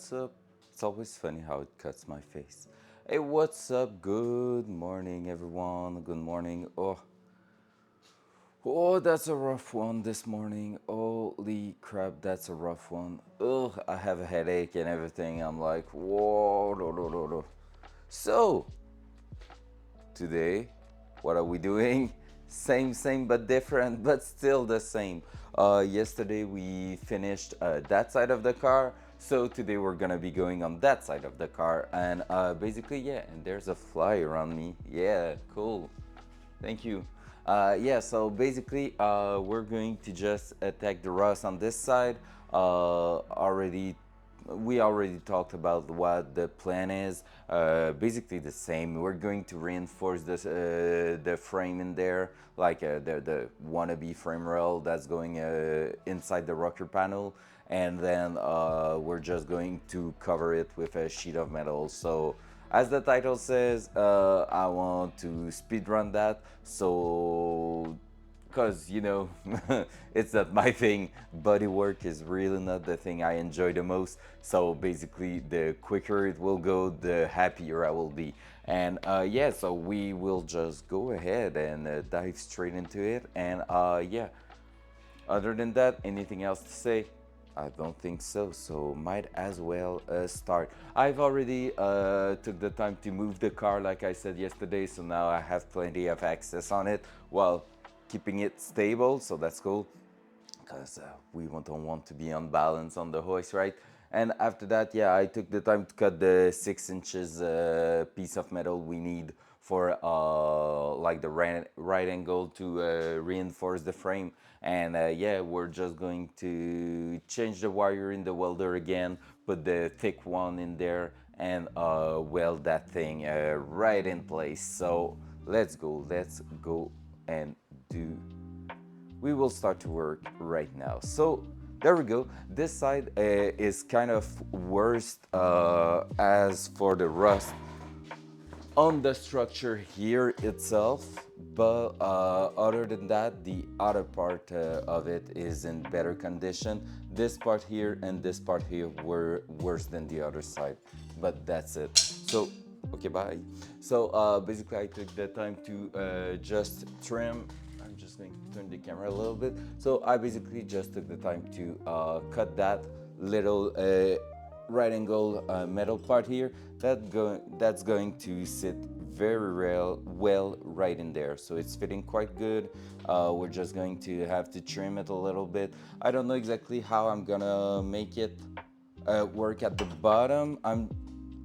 what's up? It's always funny how it cuts my face. Hey, what's up? Good morning, everyone. Good morning. Oh, that's a rough one this morning. Holy crap, that's a rough one. Ugh, I have a headache and everything. I'm like, whoa, no, no, no, no. So, today, what are we doing? Same, but different, but still the same. Yesterday we finished that side of the car, so today we're gonna be going on that side of the car. And basically, yeah, and there's a fly around me. Yeah, cool. Thank you. Yeah, so basically, we're going to just attack the rust on this side. We already talked about what the plan is. Basically, the same. We're going to reinforce this, the frame in there, like the wannabe frame rail that's going inside the rocker panel, and then we're just going to cover it with a sheet of metal. So as the title says, I want to speedrun that. So, because it's not my thing. Body work is really not the thing I enjoy the most. So basically, the quicker it will go, the happier I will be. And yeah, so we will just go ahead and dive straight into it. And yeah, other than that, anything else to say? I don't think so, so might as well start. I've already took the time to move the car like I said yesterday, so now I have plenty of access on it while keeping it stable, so that's cool because we don't want to be unbalanced on the hoist, right? And after that, yeah, I took the time to cut the 6 inches piece of metal we need for like the right angle to reinforce the frame. And yeah, we're just going to change the wire in the welder again, put the thick one in there, and weld that thing right in place. So let's go and do we will start to work right now. So there we go. This side is kind of worst as for the rust on the structure here itself, but other than that, the other part of it is in better condition. This part here and this part here were worse than the other side, but that's it. So okay, bye. So basically I took the time to just trim. I'm just going to turn the camera a little bit. So I basically just took the time to cut that little right angle metal part here that's going to sit very well right in there, so it's fitting quite good. We're just going to have to trim it a little bit. I don't know exactly how I'm gonna make it work at the bottom.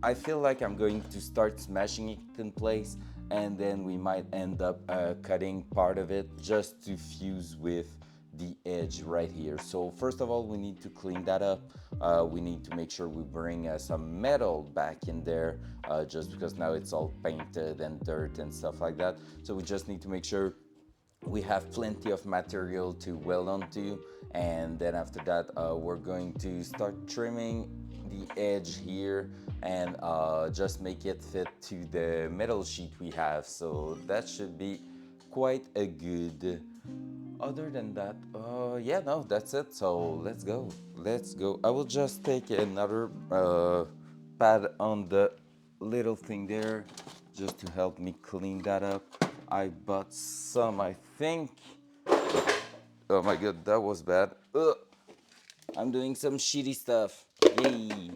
I feel like I'm going to start smashing it in place, and then we might end up cutting part of it just to fuse with the edge right here. So first of all, we need to clean that up. We need to make sure we bring some metal back in there, just because now it's all painted and dirt and stuff like that. So we just need to make sure we have plenty of material to weld onto, and then after that we're going to start trimming the edge here and just make it fit to the metal sheet we have. So that should be quite a good. Other than that, yeah, no, that's it. So let's go. I will just take another pad on the little thing there just to help me clean that up. I bought some, I think. Oh my god, that was bad. Ugh. I'm doing some shitty stuff. Yay.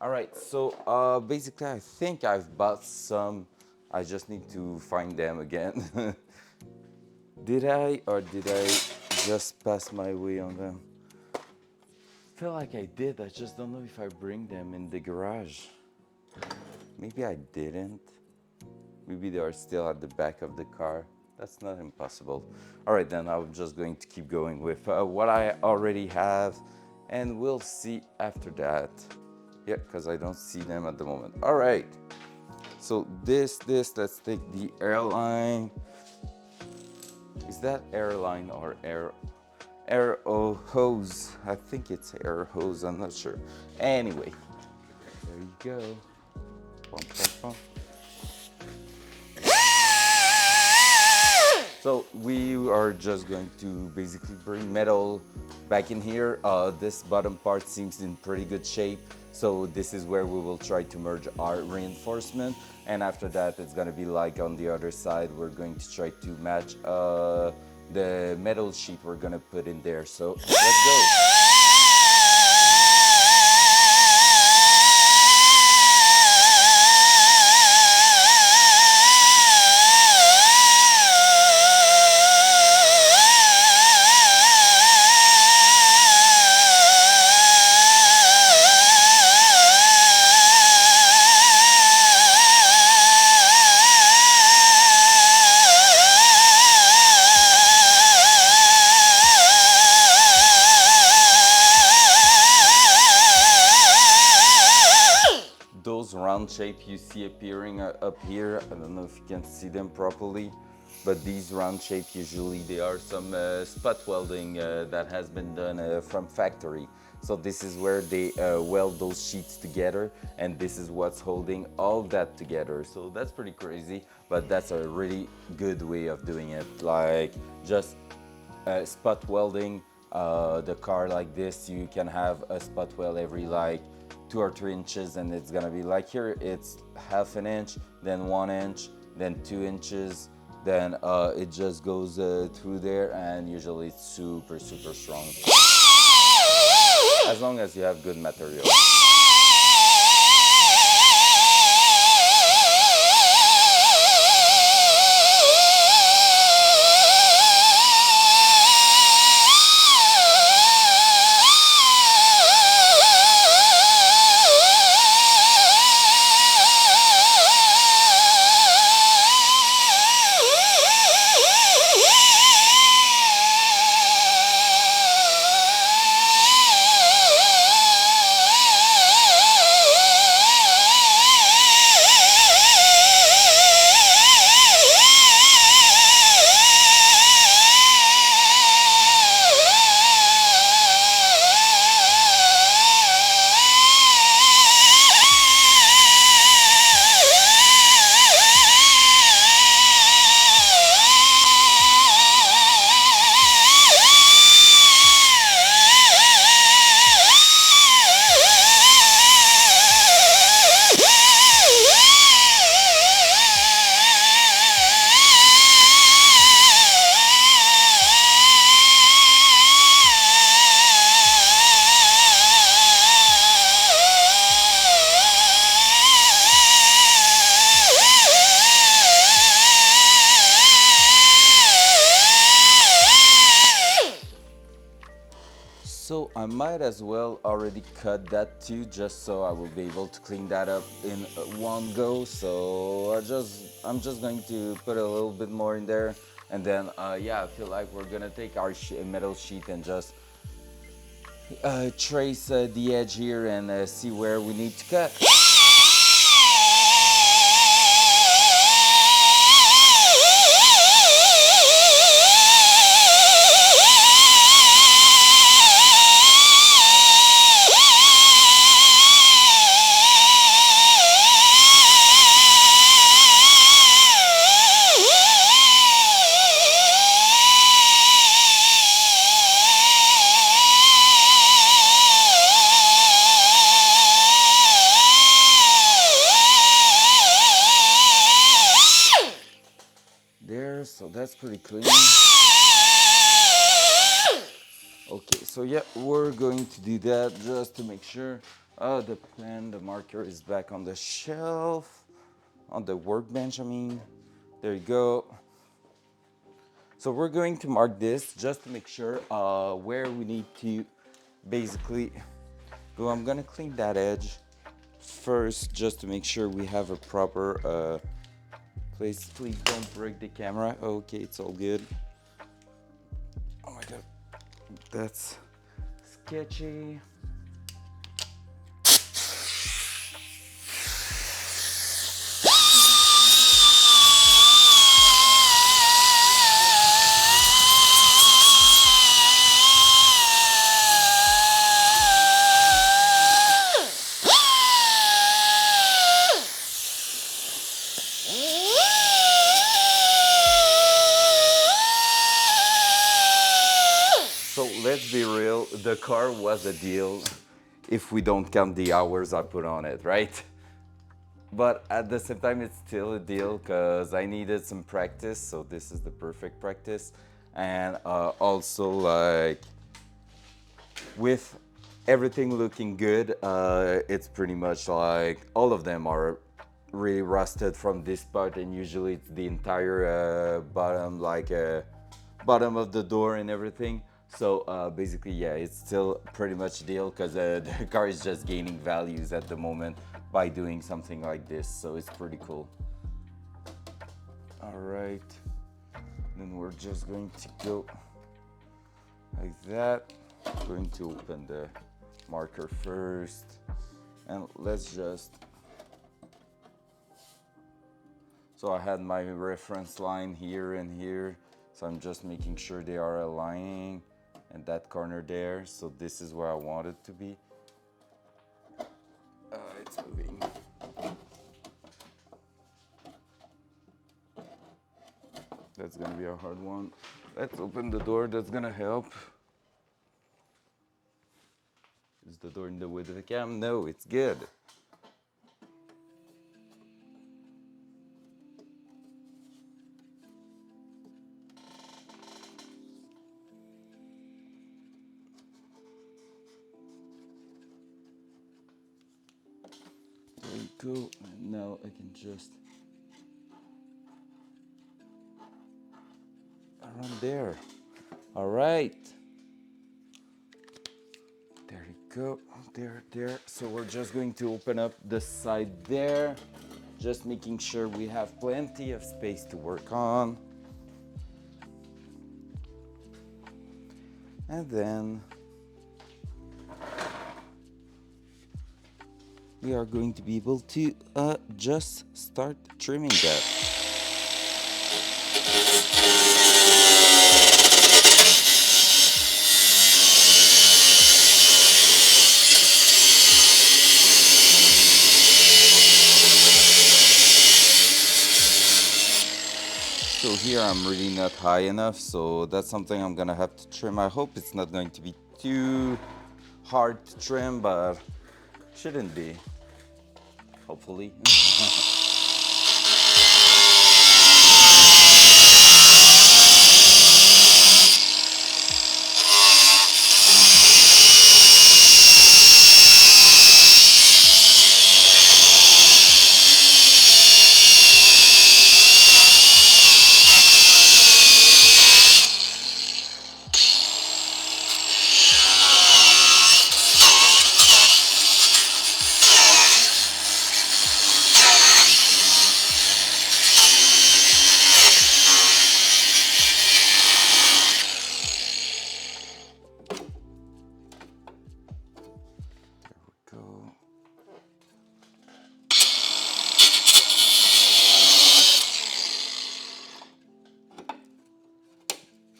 Alright, so basically I think I've bought some. I just need to find them again. Did I, or did I just pass my way on them? Feel like I did, I just don't know if I bring them in the garage. Maybe I didn't. Maybe they are still at the back of the car. That's not impossible. All right, then I'm just going to keep going with what I already have, and we'll see after that. Yeah, because I don't see them at the moment. All right. So let's take the airline. Is that airline or air hose? I think it's air hose. I'm not sure. Anyway, there you go. Bum, bum, bum. So we are just going to basically bring metal back in here. This bottom part seems in pretty good shape. So this is where we will try to merge our reinforcement. And after that, it's gonna be like on the other side, we're going to try to match the metal sheet we're gonna put in there. So let's go. Those round shape you see appearing up here, I don't know if you can see them properly, but these round shape usually they are some spot welding that has been done from factory. So this is where they weld those sheets together, and this is what's holding all that together. So that's pretty crazy, but that's a really good way of doing it. Like just spot welding the car like this, you can have a spot weld every like 2 or 3 inches, and it's gonna be like here it's half an inch, then 1 inch, then 2 inches, then it just goes through there, and usually it's super strong as long as you have good material. So I might as well already cut that too, just so I will be able to clean that up in one go. So I'm just going to put a little bit more in there, and then yeah, I feel like we're gonna take our metal sheet and just trace the edge here and see where we need to cut. There, so that's pretty clean. Okay, so yeah, we're going to do that just to make sure. The pen, the marker is back on the shelf, on the workbench, I mean. There you go. So we're going to mark this just to make sure where we need to basically go. I'm gonna clean that edge first just to make sure we have a proper place. Please don't break the camera. Okay, it's all good. Oh my god, that's sketchy. let's be real, the car was a deal if we don't count the hours I put on it, right? But at the same time, it's still a deal because I needed some practice, so this is the perfect practice. And also, like, with everything looking good, it's pretty much like all of them are really rusted from this part, and usually it's the entire bottom, like bottom of the door and everything. So basically, yeah, it's still pretty much deal because the car is just gaining values at the moment by doing something like this. So it's pretty cool. All right, then we're just going to go like that. I'm going to open the marker first, and let's just. So I had my reference line here and here, so I'm just making sure they are aligning, and that corner there. So this is where I want it to be. It's moving. That's gonna be a hard one. Let's open the door, that's gonna help. Is the door in the way of the cam? No, it's good. There we go. And now I can just around there. All right. There you go. There. So we're just going to open up the side there, just making sure we have plenty of space to work on. And then we are going to be able to just start trimming that. So here I'm really not high enough, so that's something I'm gonna have to trim. I hope it's not going to be too hard to trim, but shouldn't be, hopefully.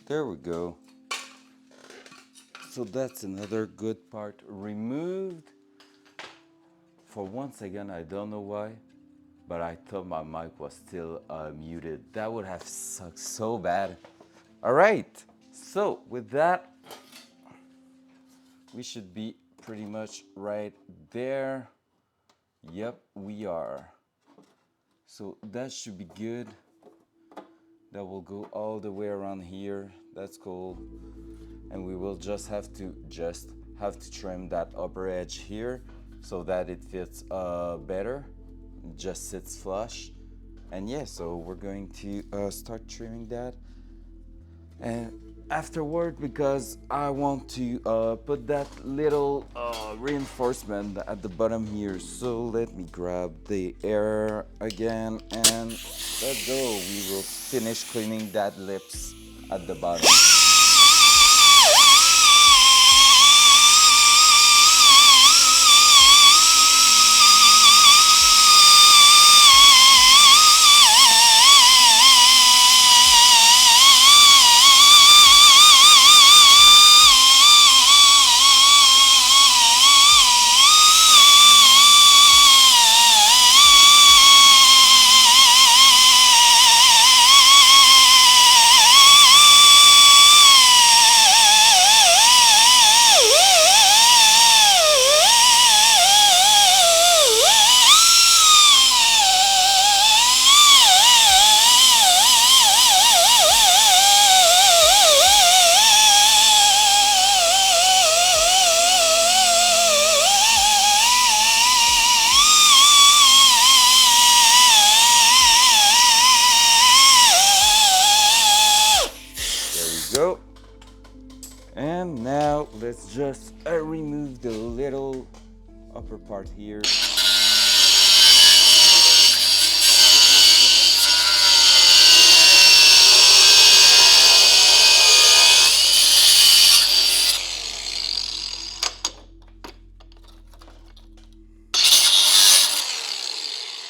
There we go. So that's another good part removed. For once again, I don't know why, but I thought my mic was still muted. That would have sucked so bad. All right, so with that, we should be pretty much right there. Yep, we are. So that should be good. That will go all the way around here. That's cool. And we will just have to trim that upper edge here so that it fits better. It just sits flush. And yeah, so we're going to start trimming that. And afterward, because I want to put that little reinforcement at the bottom here, so let me grab the air again and let's go. We will finish cleaning that lips at the bottom. go. And now let's just remove the little upper part here.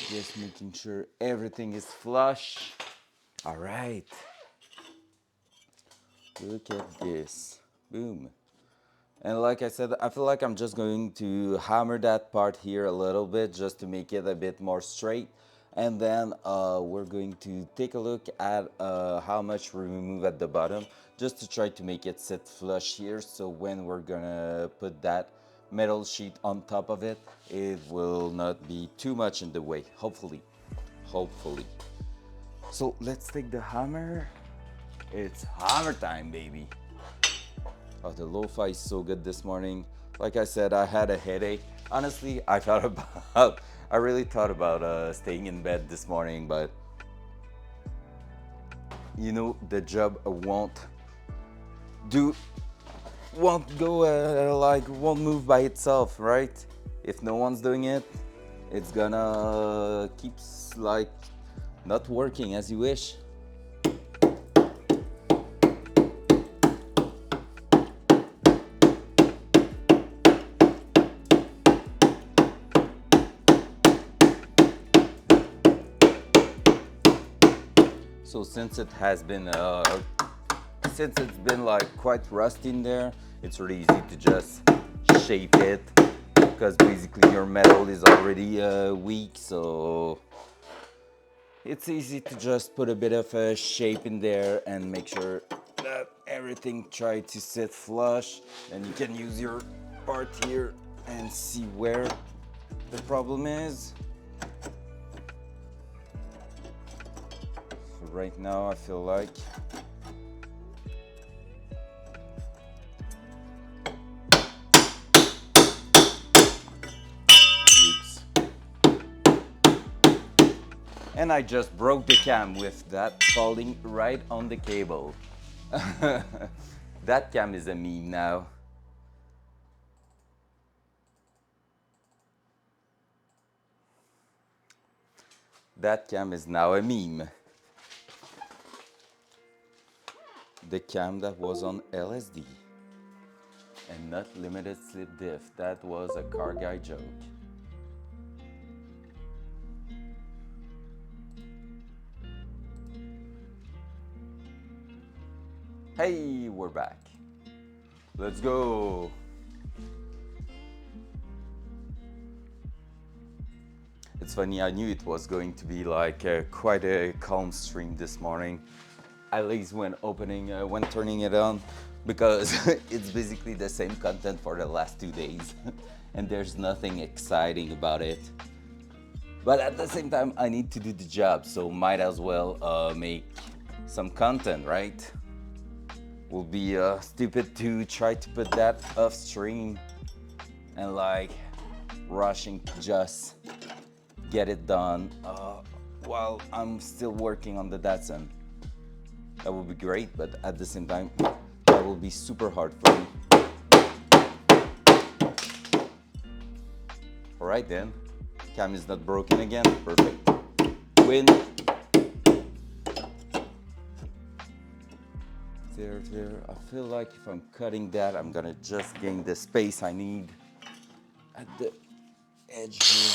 Just making sure everything is flush. All right. Look at this. Boom. And like I said, I feel like I'm just going to hammer that part here a little bit just to make it a bit more straight. And then we're going to take a look at how much we remove at the bottom just to try to make it sit flush here. So when we're gonna put that metal sheet on top of it, it will not be too much in the way, hopefully. Hopefully. So let's take the hammer. It's hammer time, baby. Oh, the lo-fi is so good this morning. Like I said, I had a headache. Honestly, I really thought about staying in bed this morning, but you know, the job won't move by itself, right? If no one's doing it, it's gonna keep like not working as you wish. So since it's been like quite rusty in there, it's really easy to just shape it because basically your metal is already weak, so it's easy to just put a bit of a shape in there and make sure that everything tries to sit flush. And you can use your part here and see where the problem is. So right now I feel like and I just broke the cam with that falling right on the cable. That cam is a meme now. That cam is now a meme. The cam that was on LSD and not limited slip diff. That was a car guy joke. Hey, we're back. Let's go. It's funny, I knew it was going to be like quite a calm stream this morning. At least when turning it on, because it's basically the same content for the last 2 days and there's nothing exciting about it. But at the same time, I need to do the job, so might as well make some content, right? Will be stupid to try to put that off stream and like rushing to just get it done while I'm still working on the Datsun. That would be great, but at the same time, that will be super hard for me. All right then, cam is not broken again, perfect. Win. There. I feel like if I'm cutting that, I'm gonna just gain the space I need at the edge here.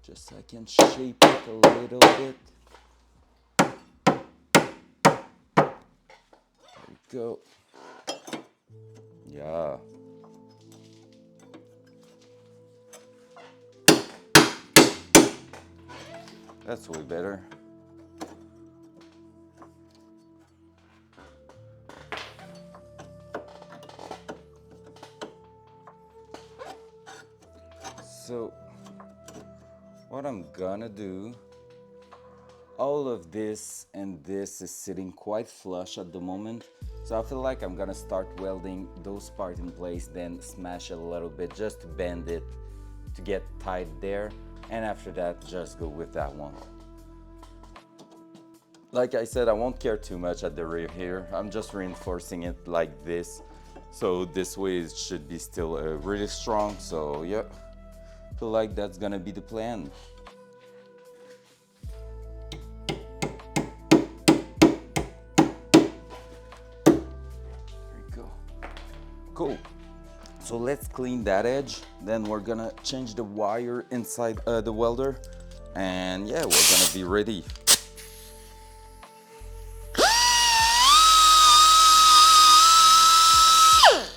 Just so I can shape it a little bit. There we go. Yeah. That's way better. So what I'm gonna do, all of this and this is sitting quite flush at the moment, So I feel like I'm gonna start welding those parts in place, then smash it a little bit just to bend it to get tight there, and after that just go with that one. Like I said, I won't care too much at the rear here. I'm just reinforcing it like this, so this way it should be still really strong. So yeah, I feel like that's gonna be the plan. Cool. So let's clean that edge. Then we're gonna change the wire inside the welder. And yeah, we're gonna be ready.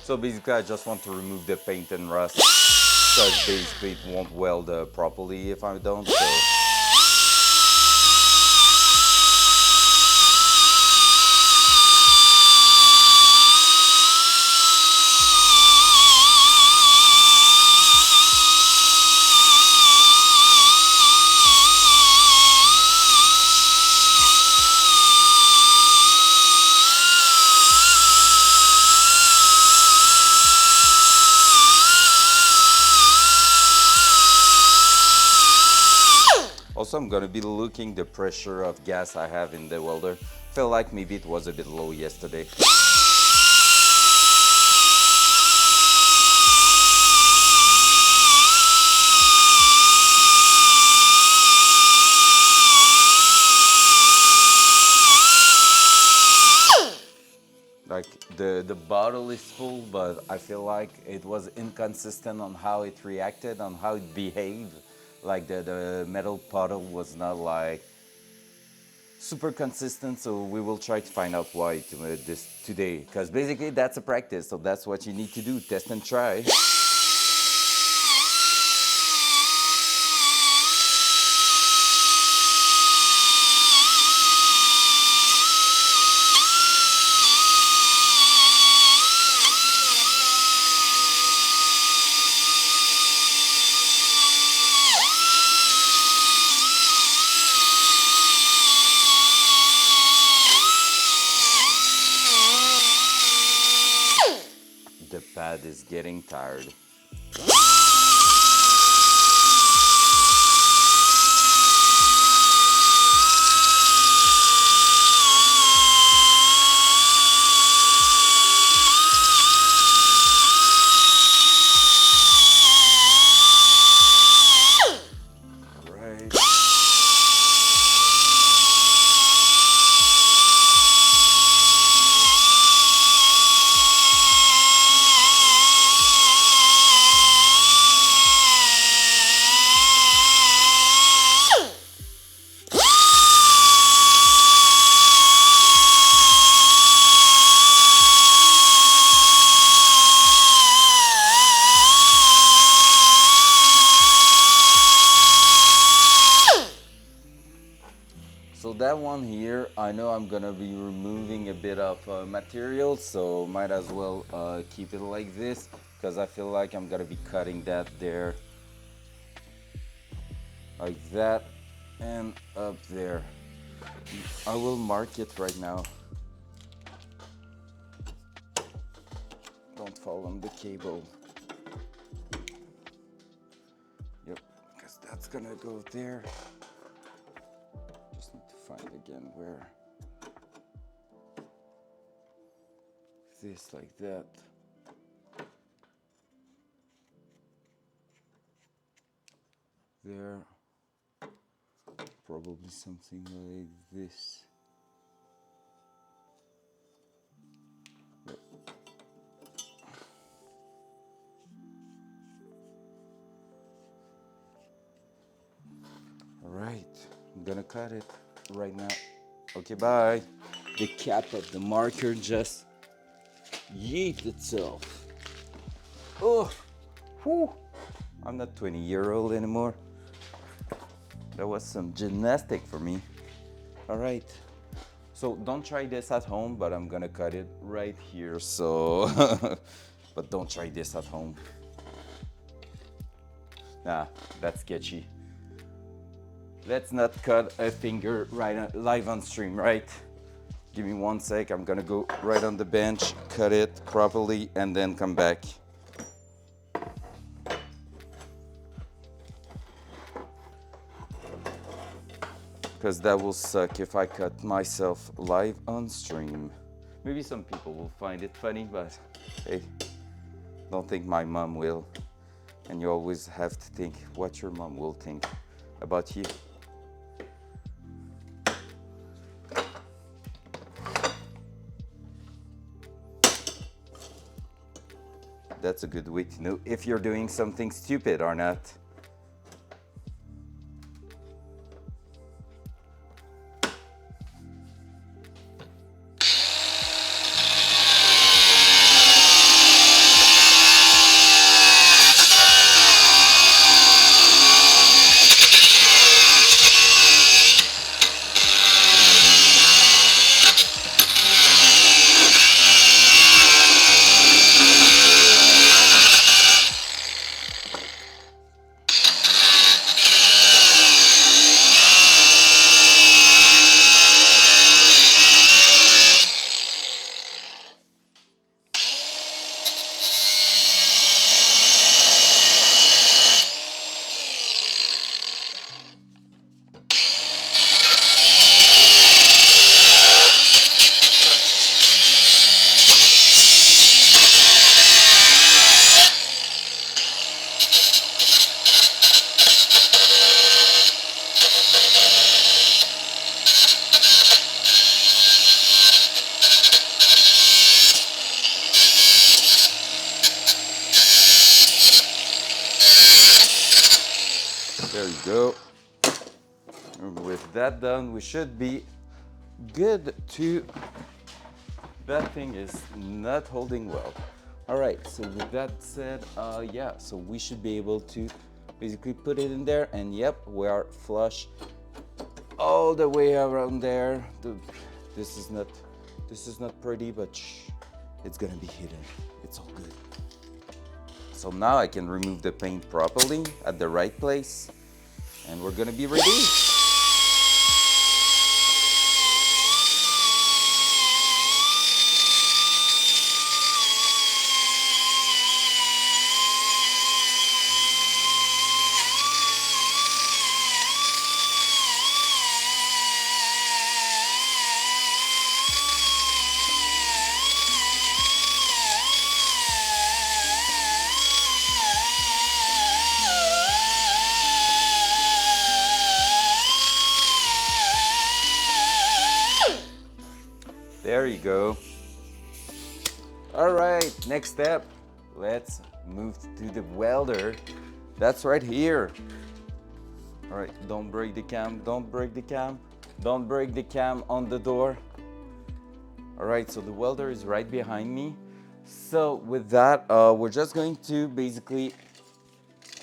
So basically I just want to remove the paint and rust, because basically it won't weld properly if I don't. So. Also, I'm gonna be looking the pressure of gas I have in the welder. Felt like maybe it was a bit low yesterday. Like the bottle is full, but I feel like it was inconsistent on how it reacted, on how it behaved. Like the metal bottle was not like super consistent, so we will try to find out why this today, because basically that's a practice, so that's what you need to do, test and try. The pad is getting tired. So that one here, I know I'm gonna be removing a bit of material, so might as well keep it like this, because I feel like I'm gonna be cutting that there, like that, and up there. I will mark it right now. Don't fall on the cable. Yep, because that's gonna go there. Just need to find again where. This like that. There. Probably something like this. Yep. All right, I'm gonna cut it right now. Okay, bye. The cap of the marker just yeet itself. Oh, whew. I'm not 20-year-old anymore. That was some gymnastic for me. All right. So don't try this at home, but I'm gonna cut it right here. So, but don't try this at home. Nah, that's sketchy. Let's not cut a finger right live on stream, right? Give me 1 sec. I'm gonna go right on the bench, cut it properly, and then come back. Because that will suck if I cut myself live on stream. Maybe some people will find it funny, but hey, don't think my mom will. And you always have to think what your mom will think about you. That's a good way to know if you're doing something stupid or not. There you go. And with that done, we should be good to... That thing is not holding well. All right, so with that said, yeah, so we should be able to basically put it in there, and yep, we are flush all the way around there. This is not pretty, but it's gonna be hidden. It's all good. So now I can remove the paint properly at the right place, and we're gonna be ready. There you go. All right, next step. Let's move to the welder. That's right here. All right, don't break the cam, don't break the cam. Don't break the cam on the door. All right, so the welder is right behind me. So with that, we're just going to basically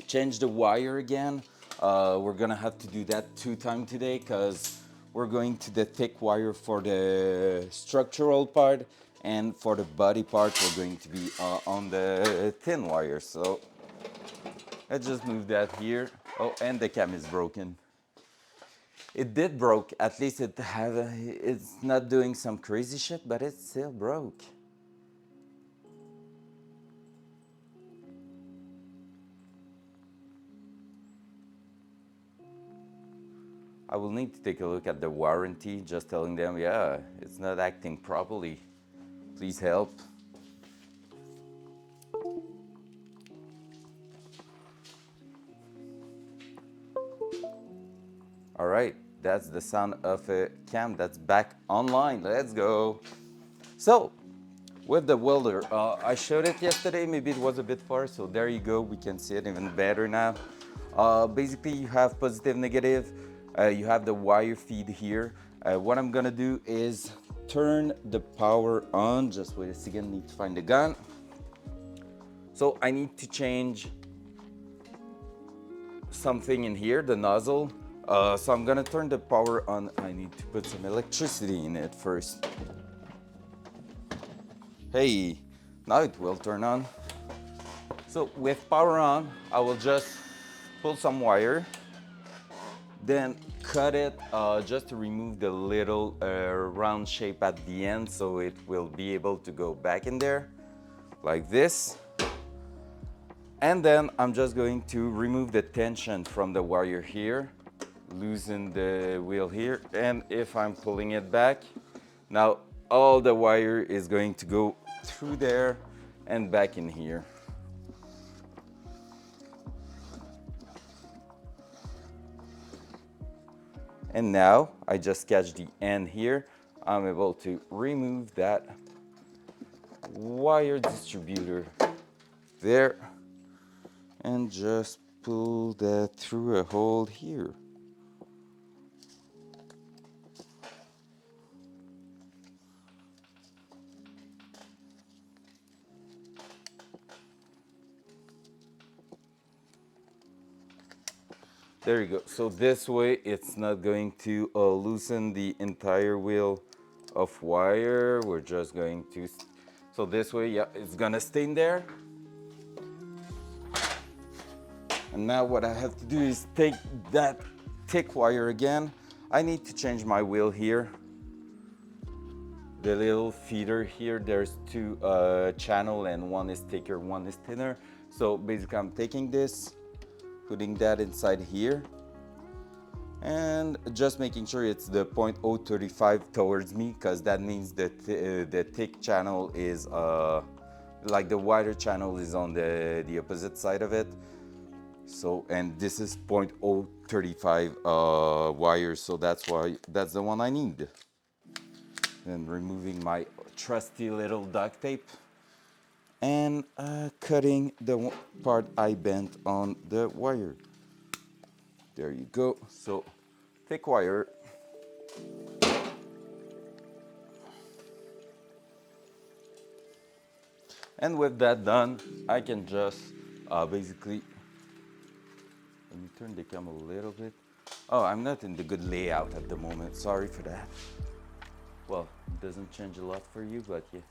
change the wire again. We're gonna have to do that 2 times today because we're going to the thick wire for the structural part, and for the body part we're going to be on the thin wire. So let's just move that here. Oh, and the cam is broken. It did broke. At least it's not doing some crazy shit, but it still broke. I will need to take a look at the warranty, just telling them, yeah, it's not acting properly. Please help. All right, that's the sound of a cam that's back online. Let's go. So, with the welder, I showed it yesterday, maybe it was a bit far, so there you go, we can see it even better now. Basically, you have positive, negative, you have the wire feed here. What I'm gonna do is turn the power on. Just wait a second, need to find the gun. So I need to change something in here, the nozzle. So I'm gonna turn the power on. I need to put some electricity in it first. Hey, now it will turn on. So with power on, I will just pull some wire, then cut it just to remove the little round shape at the end, so it will be able to go back in there like this. And then I'm just going to remove the tension from the wire here, loosen the wheel here, and if I'm pulling it back, now all the wire is going to go through there and back in here. And now I just catch the end here. I'm able to remove that wire distributor there and just pull that through a hole here. There you go. So this way it's not going to loosen the entire wheel of wire. We're just going to, so this way, yeah, it's gonna stay in there. And now what I have to do is take that thick wire again. I need to change my wheel here. The little feeder here, there's two channel, and one is thicker, one is thinner. So basically I'm taking this, putting that inside here, and just making sure it's the 0.035 towards me, because that means that the thick channel is like the wider channel is on the opposite side of it. So, and this is 0.035 wire, so that's why that's the one I need. Then removing my trusty little duct tape and cutting the part I bent on the wire. There you go. So thick wire. And with that done, I can just basically, let me turn the camera a little bit. Oh, I'm not in the good layout at the moment. Sorry for that. Well, it doesn't change a lot for you, but yeah.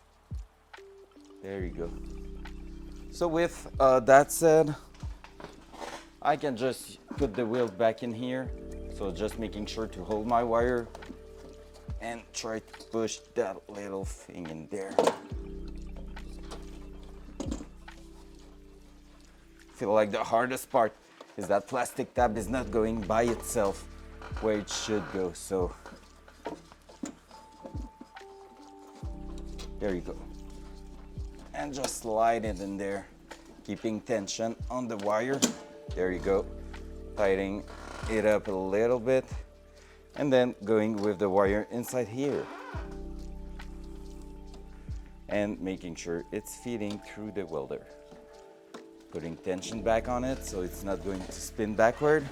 There you go. So with that said, I can just put the wheel back in here. So just making sure to hold my wire and try to push that little thing in there. Feel like the hardest part is that plastic tab is not going by itself where it should go. So there you go. And just slide it in there, keeping tension on the wire. There you go. Tightening it up a little bit, and then going with the wire inside here and making sure it's feeding through the welder. Putting tension back on it so it's not going to spin backward.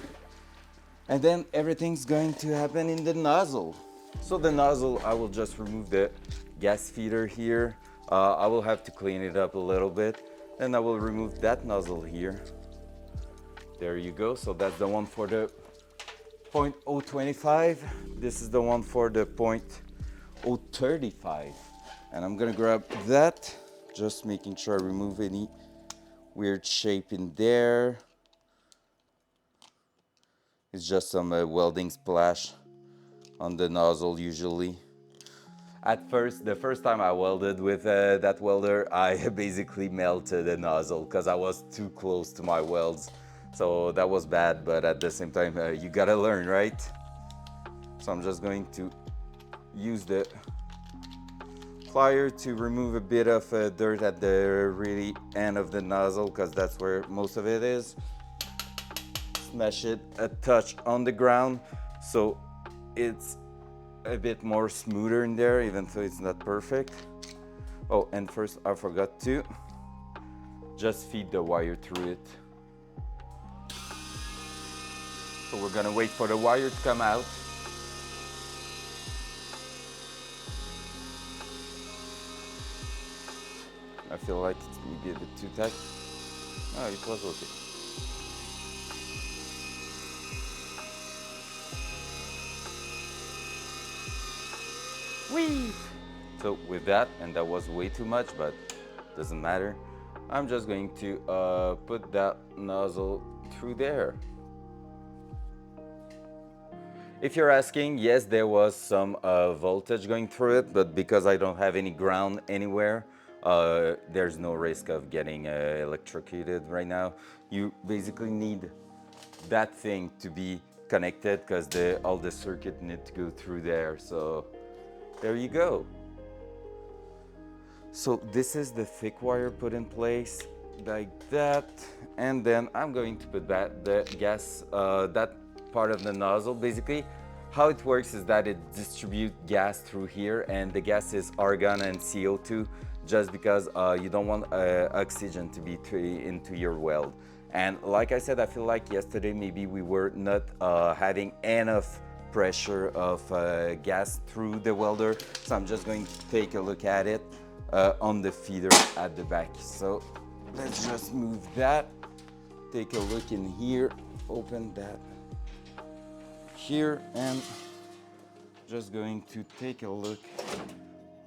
And then everything's going to happen in the nozzle. So the nozzle, I will just remove the gas feeder here. I will have to clean it up a little bit. Then I will remove that nozzle here. There you go. So that's the one for the 0.025. This is the one for the 0.035. And I'm gonna grab that, just making sure I remove any weird shape in there. It's just some welding splash on the nozzle usually. At first, the first time I welded with that welder, I basically melted the nozzle because I was too close to my welds. So that was bad, but at the same time, you gotta learn, right? So I'm just going to use the plier to remove a bit of dirt at the really end of the nozzle, because that's where most of it is. Smash it a touch on the ground so it's a bit more smoother in there, even though it's not perfect. Oh, and first I forgot to just feed the wire through it. So we're gonna wait for the wire to come out. I feel like it's maybe a bit too tight. Oh, it was okay. Whee! So with that, and that was way too much, but doesn't matter. I'm just going to put that nozzle through there. If you're asking, yes, there was some voltage going through it, but because I don't have any ground anywhere, there's no risk of getting electrocuted right now. You basically need that thing to be connected because all the circuit need to go through there. So there you go. So this is the thick wire put in place like that, and then I'm going to put the gas, that part of the nozzle. Basically, how it works is that it distributes gas through here, and the gas is argon and CO2, just because you don't want oxygen to be into your weld. And like I said, I feel like yesterday maybe we were not having enough pressure of gas through the welder, so I'm just going to take a look at it on the feeder at the back. So let's just move that, take a look in here, open that here, and just going to take a look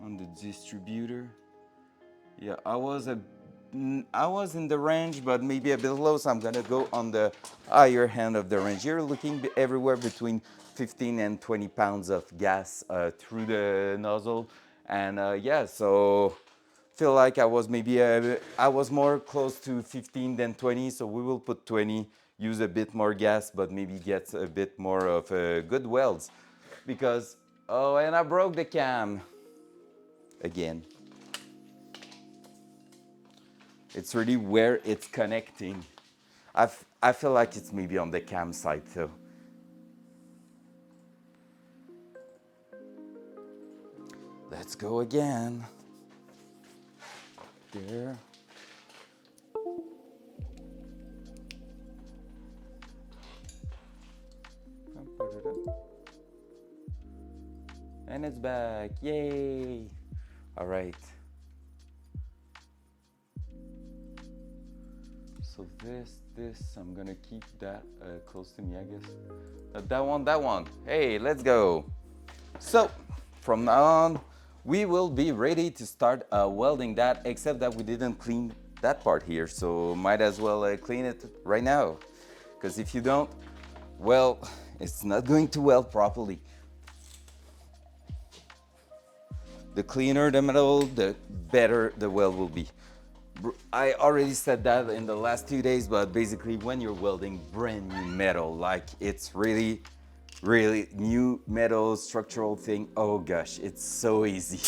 on the distributor. Yeah, I was in the range, but maybe a bit low, so I'm gonna go on the higher hand of the range. You're looking everywhere between 15 and 20 pounds of gas through the nozzle, and yeah, so feel like I was maybe I was more close to 15 than 20, so we will put 20, use a bit more gas, but maybe get a bit more of good welds, because oh, and I broke the cam again. It's really where it's connecting. I feel like it's maybe on the cam side though. Let's go again. There. And it's back. Yay! All right. So this, I'm gonna keep that close to me, I guess. That one. Hey, let's go. So, from now on, we will be ready to start welding that, except that we didn't clean that part here, so might as well clean it right now. Because if you don't, well, it's not going to weld properly. The cleaner the metal, the better the weld will be. I already said that in the last 2 days, but basically when you're welding brand new metal, like it's really new metal structural thing, oh gosh, it's so easy.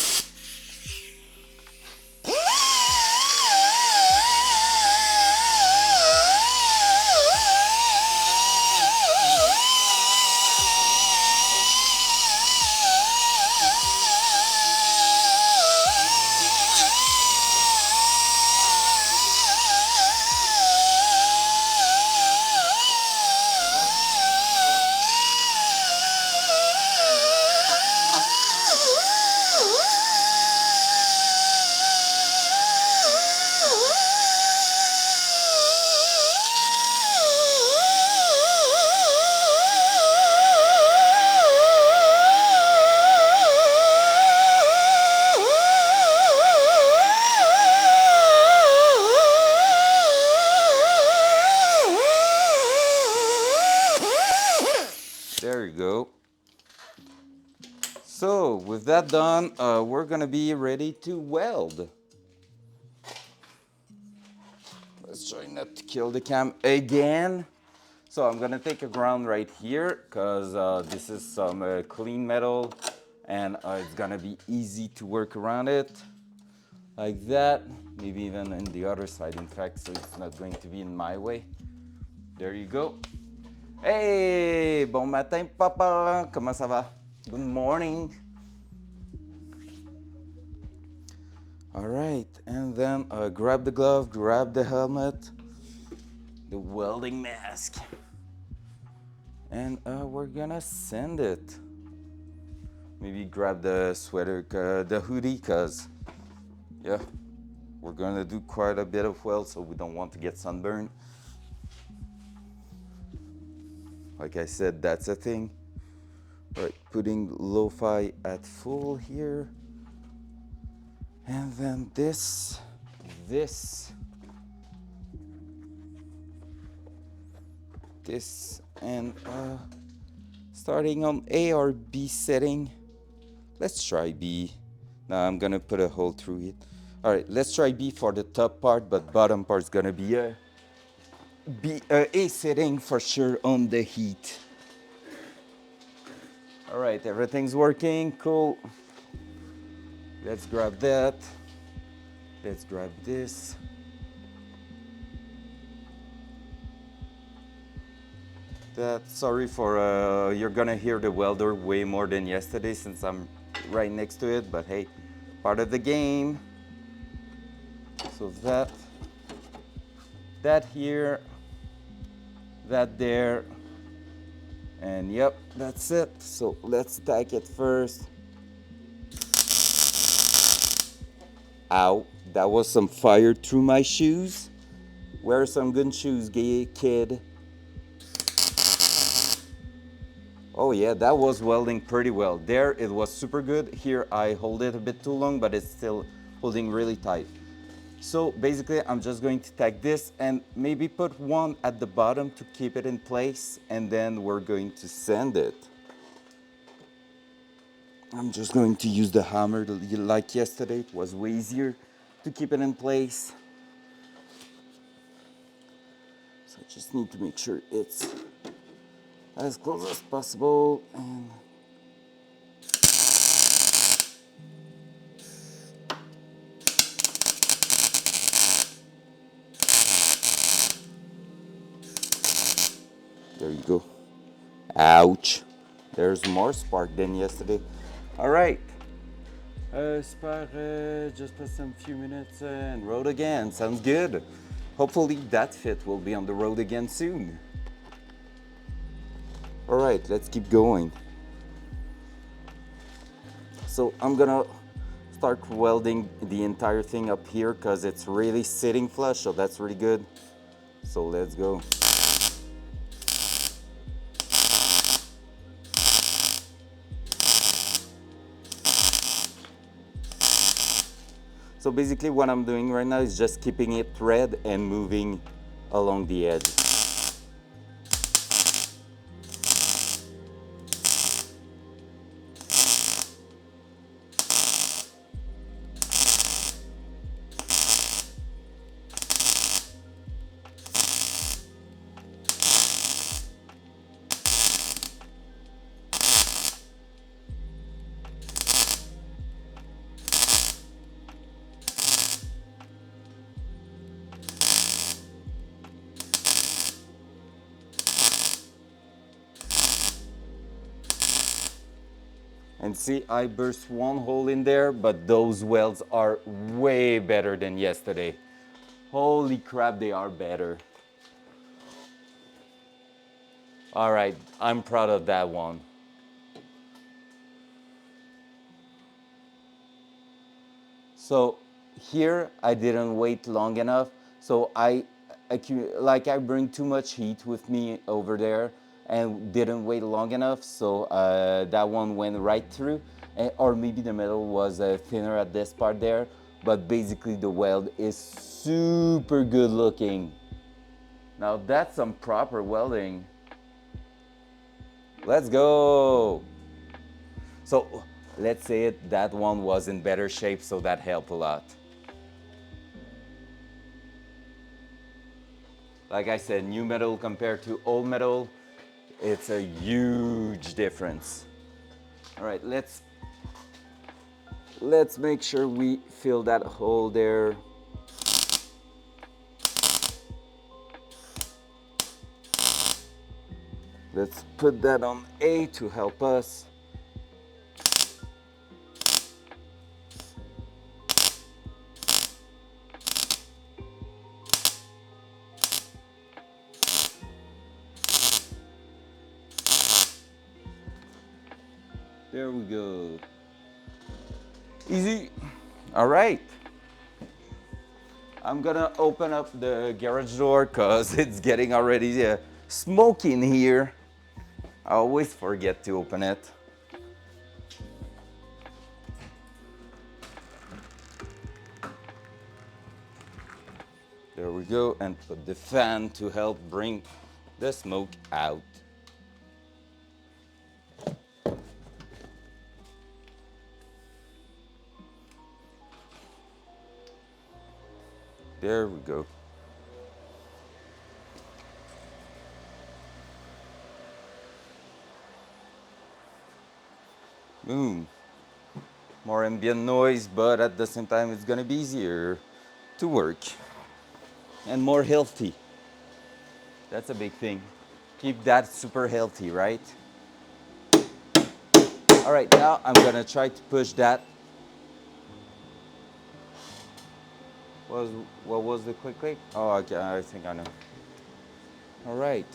There you go. So with that done, we're gonna be ready to weld. Let's try not to kill the cam again. So I'm gonna take a ground right here, because this is some clean metal, and it's gonna be easy to work around it. Like that, maybe even on the other side, in fact, so it's not going to be in my way. There you go. Hey, bon matin, papa. Comment ça va? Good morning. All right, and then grab the glove, grab the helmet, the welding mask, and we're gonna send it. Maybe grab the sweater, the hoodie, cause yeah, we're gonna do quite a bit of weld, so we don't want to get sunburned. Like I said, that's a thing. Right, putting lo-fi at full here. And then this, and Starting on A or B setting. Let's try B. Now I'm gonna put a hole through it. Alright, let's try B for the top part, but bottom part's gonna be a A setting for sure on the heat. Alright, everything's working, cool. Let's grab that. Let's grab this. Sorry for, you're gonna hear the welder way more than yesterday since I'm right next to it, but hey, part of the game. So that here, that there, and yep, that's it. So let's tack it first. Ow, that was some fire through my shoes. Wear some good shoes, gay kid. Oh yeah, that was welding pretty well. There it was super good. Here I hold it a bit too long, but it's still holding really tight. So basically I'm just going to tack this and maybe put one at the bottom to keep it in place, and then we're going to sand it. I'm just going to use the hammer like yesterday. It was way easier to keep it in place. So I just need to make sure it's as close as possible, and there you go. Ouch. There's more spark than yesterday. All right. Spark, just put some few minutes and road again. Sounds good. Hopefully that fit will be on the road again soon. All right, let's keep going. So I'm gonna start welding the entire thing up here because it's really sitting flush, so that's really good. So let's go. So basically what I'm doing right now is just keeping it red and moving along the edge. And see, I burst one hole in there, but those welds are way better than yesterday. Holy crap, they are better. All right, I'm proud of that one. So here I didn't wait long enough. So I bring too much heat with me over there and didn't wait long enough. So that one went right through, or maybe the metal was thinner at this part there. But basically the weld is super good looking. Now that's some proper welding. Let's go. So let's say that one was in better shape, so that helped a lot. Like I said, new metal compared to old metal, it's a huge difference. All right, let's make sure we fill that hole there. Let's put that on A to help us. There we go. Easy. All right. I'm gonna open up the garage door because it's getting already smoky in here. I always forget to open it. There we go, and put the fan to help bring the smoke out. There we go. Boom. More ambient noise, but at the same time it's gonna be easier to work and more healthy. That's a big thing. Keep that super healthy, right? All right, now I'm gonna try to push that. What was the quick click? Oh, okay, I think I know. All right.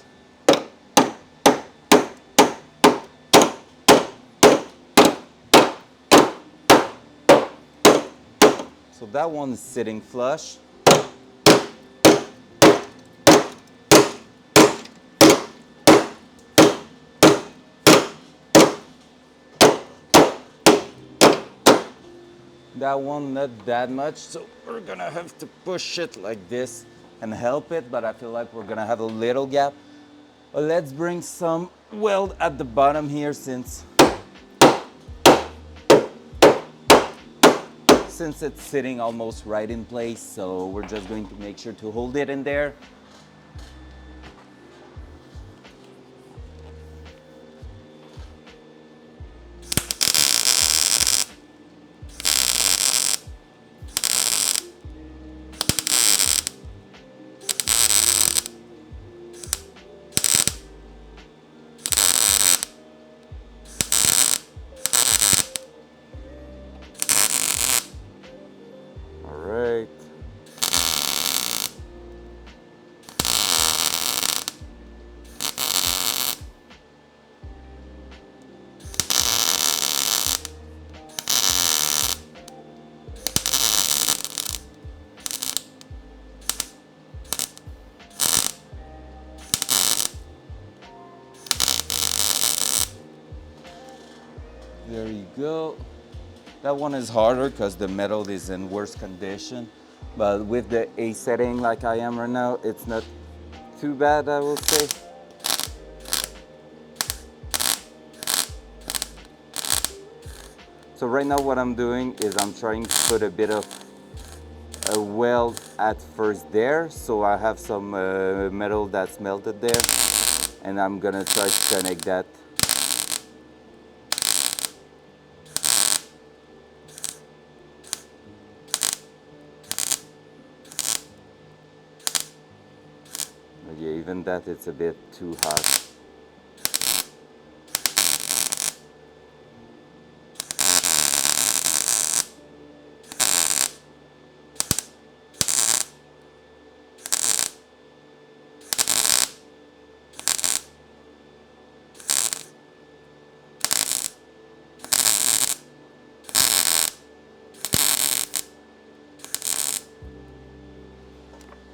So that one is sitting flush. That one not that much, so we're gonna have to push it like this and help it, but I feel like we're gonna have a little gap. But let's bring some weld at the bottom here since it's sitting almost right in place, so we're just going to make sure to hold it in there. All right. There you go. That one is harder because the metal is in worse condition. But with the A setting like I am right now, it's not too bad, I will say. So right now what I'm doing is I'm trying to put a bit of a weld at first there. So I have some metal that's melted there. And I'm gonna try to connect that. But yeah, even that it's a bit too hot.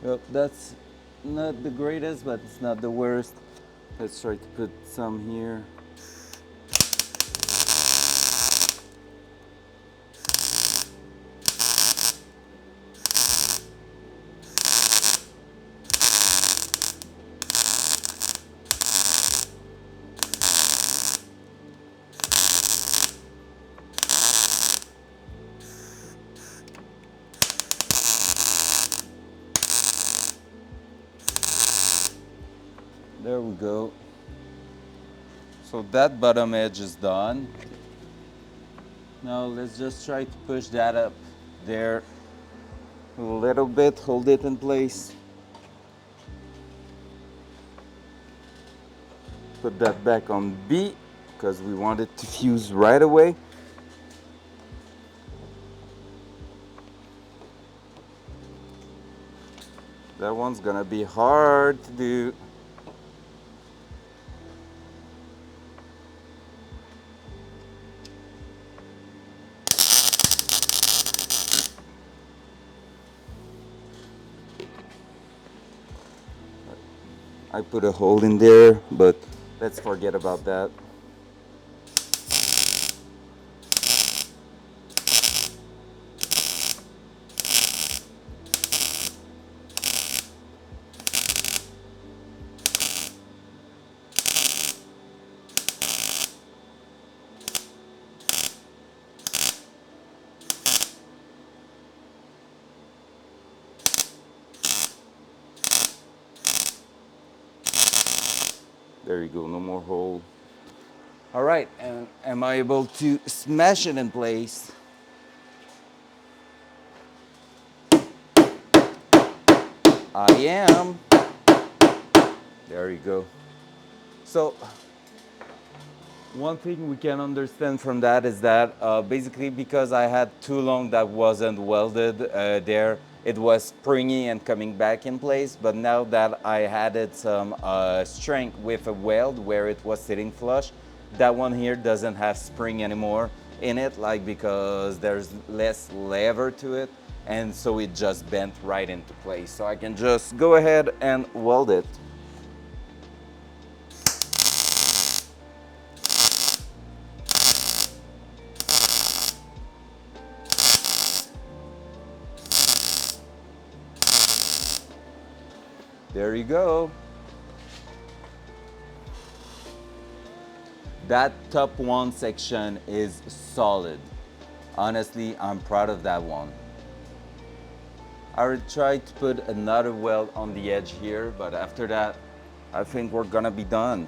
Well, that's not the greatest, but it's not the worst. Let's try to put some here. There we go. So that bottom edge is done. Now let's just try to push that up there a little bit, hold it in place. Put that back on B because we want it to fuse right away. That one's gonna be hard to do. I put a hole in there, but let's forget about that. There you go, no more hole. All right, and am I able to smash it in place? I am. There you go. So one thing we can understand from that is that basically because I had too long that wasn't welded there, it was springy and coming back in place. But now that I added some strength with a weld where it was sitting flush, that one here doesn't have spring anymore in it, like because there's less lever to it, and so it just bent right into place. So I can just go ahead and weld it. There you go. That top one section is solid. Honestly, I'm proud of that one. I will try to put another weld on the edge here, but after that, I think we're gonna be done.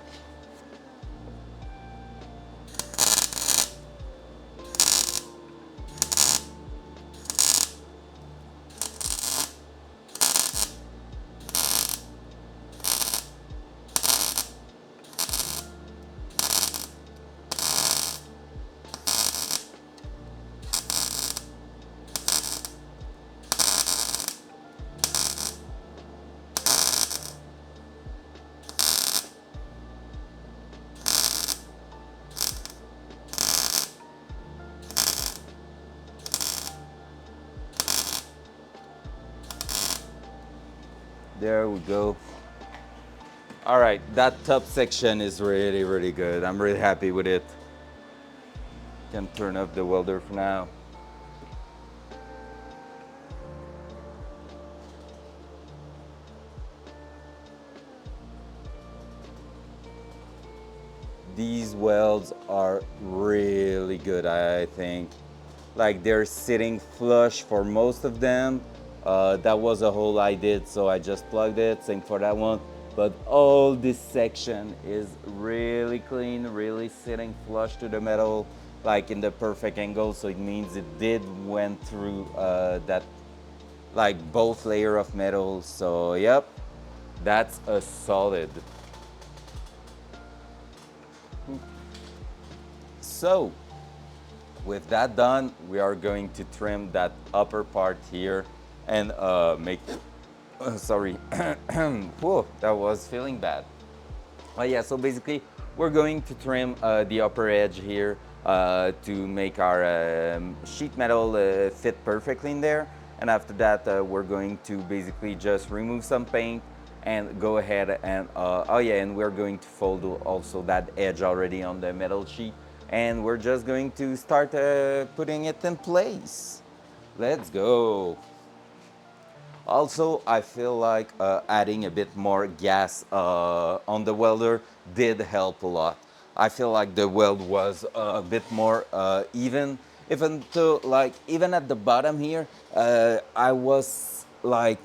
There we go. All right, that top section is really, really good. I'm really happy with it. Can turn off the welder for now. These welds are really good, I think. Like they're sitting flush for most of them. That was a hole I did, so I just plugged it. Same for that one. But all this section is really clean, really sitting flush to the metal, like in the perfect angle. So it means it did went through that, like both layer of metal. So yep, that's a solid. So with that done, we are going to trim that upper part here and make, sorry, whoa, that was feeling bad. Yeah, so basically we're going to trim the upper edge here to make our sheet metal fit perfectly in there. And after that, we're going to basically just remove some paint and go ahead and, oh yeah, and we're going to fold also that edge already on the metal sheet. And we're just going to start putting it in place. Let's go. Also, I feel like adding a bit more gas on the welder did help a lot. I feel like the weld was a bit more even, even though like even at the bottom here, I was like,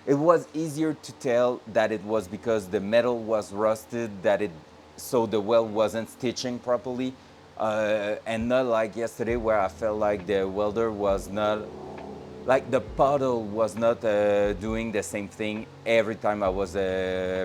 it was easier to tell that it was because the metal was rusted, that it, so the weld wasn't stitching properly, and not like yesterday where I felt like the welder was not, like the puddle was not doing the same thing every time I was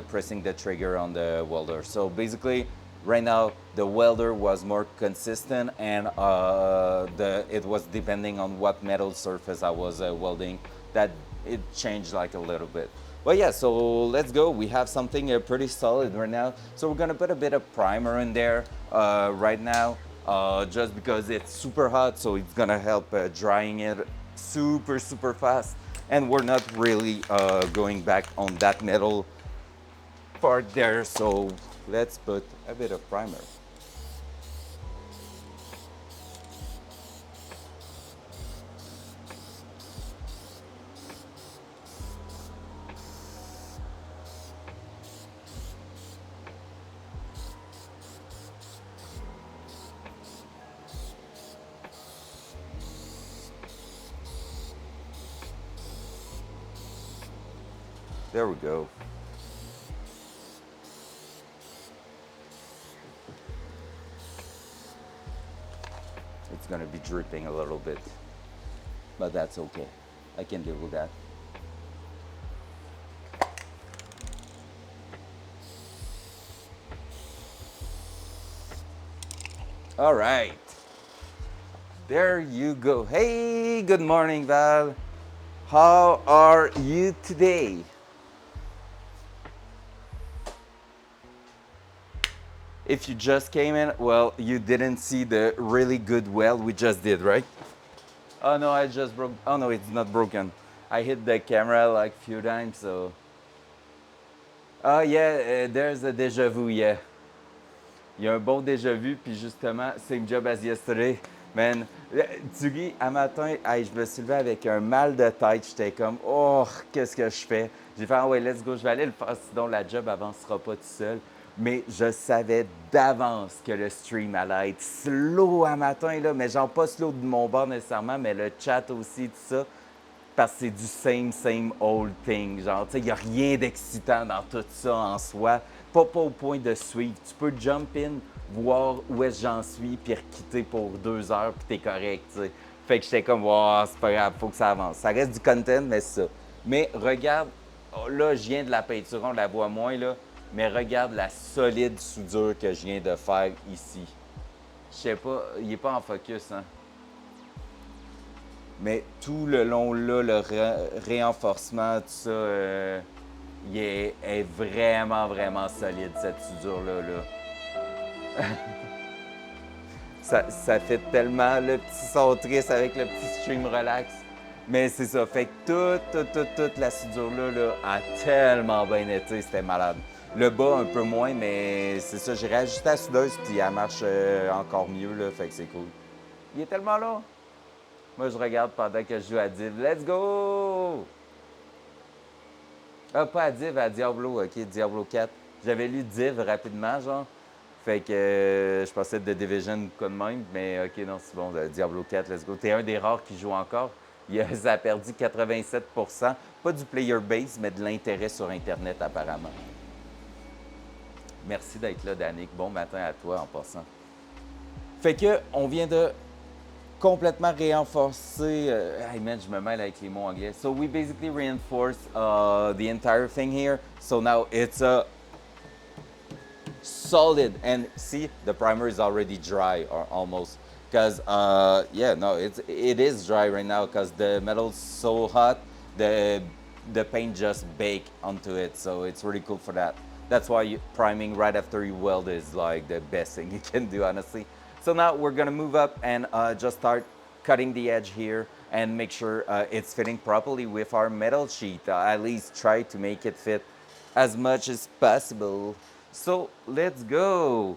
pressing the trigger on the welder. So basically, right now the welder was more consistent, and it was depending on what metal surface I was welding, that it changed like a little bit. But yeah, so let's go. We have something pretty solid right now. So we're gonna put a bit of primer in there right now, just because it's super hot, so it's gonna help drying it super fast. And we're not really going back on that metal part there, so let's put a bit of primer. There we go. gonna be dripping a little bit. But that's okay. I can deal with that. All right. There you go. Hey, good morning, Val. How are you today? If you just came in, well, you didn't see the really good well we just did, right? Oh no, I just broke. Oh no, it's not broken. I hit the camera like a few times, so. Oh yeah, there's a déjà vu, yeah. Il y a un bon déjà vu, puis justement, same job as yesterday. Man, tu ris, à matin, hey, je me suis levé avec un mal de tête. J'étais comme, oh, qu'est-ce que je fais? J'ai fait, ah ouais, let's go, je vais aller le faire, sinon la job avancera pas tout seul. Mais je savais d'avance que le stream allait être slow à matin, là. Mais genre pas slow de mon bord nécessairement, mais le chat aussi, tout ça. Parce que c'est du same old thing. Genre, tu sais, il n'y a rien d'excitant dans tout ça en soi. Pas au point de suivre. Tu peux jump in, voir où est-ce que j'en suis, puis requitter pour 2 heures, puis t'es correct, tu sais. Fait que j'étais comme, wow, c'est pas grave, faut que ça avance. Ça reste du content, mais c'est ça. Mais regarde, oh, là, je viens de la peinture, on la voit moins, là. Mais regarde la solide soudure que je viens de faire ici. Je sais pas, il n'est pas en focus, hein. Mais tout le long là, le réenforcement, tout ça, il est vraiment solide, cette soudure-là. Là. Ça fait tellement le petit son triste avec le petit stream relax. Mais c'est ça, fait que toute la soudure-là là, a tellement bien été, c'était malade. Le bas, un peu moins, mais c'est ça, j'ai rajusté la soudeuse, puis elle marche encore mieux, là, fait que c'est cool. Il est tellement là! Moi, je regarde pendant que je joue à Div. Let's go! Ah, pas à Div, à Diablo. OK, Diablo 4. J'avais lu Div rapidement, genre. Fait que je pensais de Division quoi de même. Mais OK, non, c'est bon. Diablo 4, let's go. T'es un des rares qui joue encore. Ça a perdu 87%. Pas du player base, mais de l'intérêt sur Internet, apparemment. Merci d'être là, Danick. Bon matin à toi, en passant. Fait que, on vient de complètement réenforcé. Hey man, je me mêle avec les mots anglais. So we basically reinforced the entire thing here. So now it's a solid. And see, the primer is already dry or almost. Because yeah, no, it is dry right now because the metal's so hot. The paint just baked onto it. So it's really cool for that. That's why priming right after you weld is like the best thing you can do, honestly. So now we're gonna move up and just start cutting the edge here and make sure it's fitting properly with our metal sheet. At least try to make it fit as much as possible. So let's go.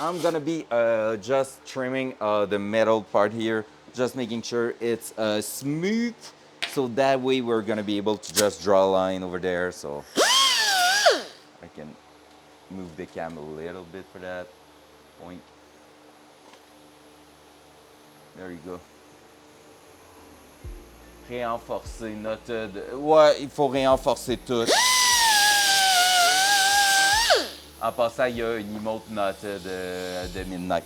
I'm gonna be just trimming the metal part here, just making sure it's smooth. So that way we're gonna be able to just draw a line over there. So I can move the cam a little bit for that point. There you go. Réenforcer notre... Ouais, il faut réenforcer tout. En passant, il y a une emote note de Midnight.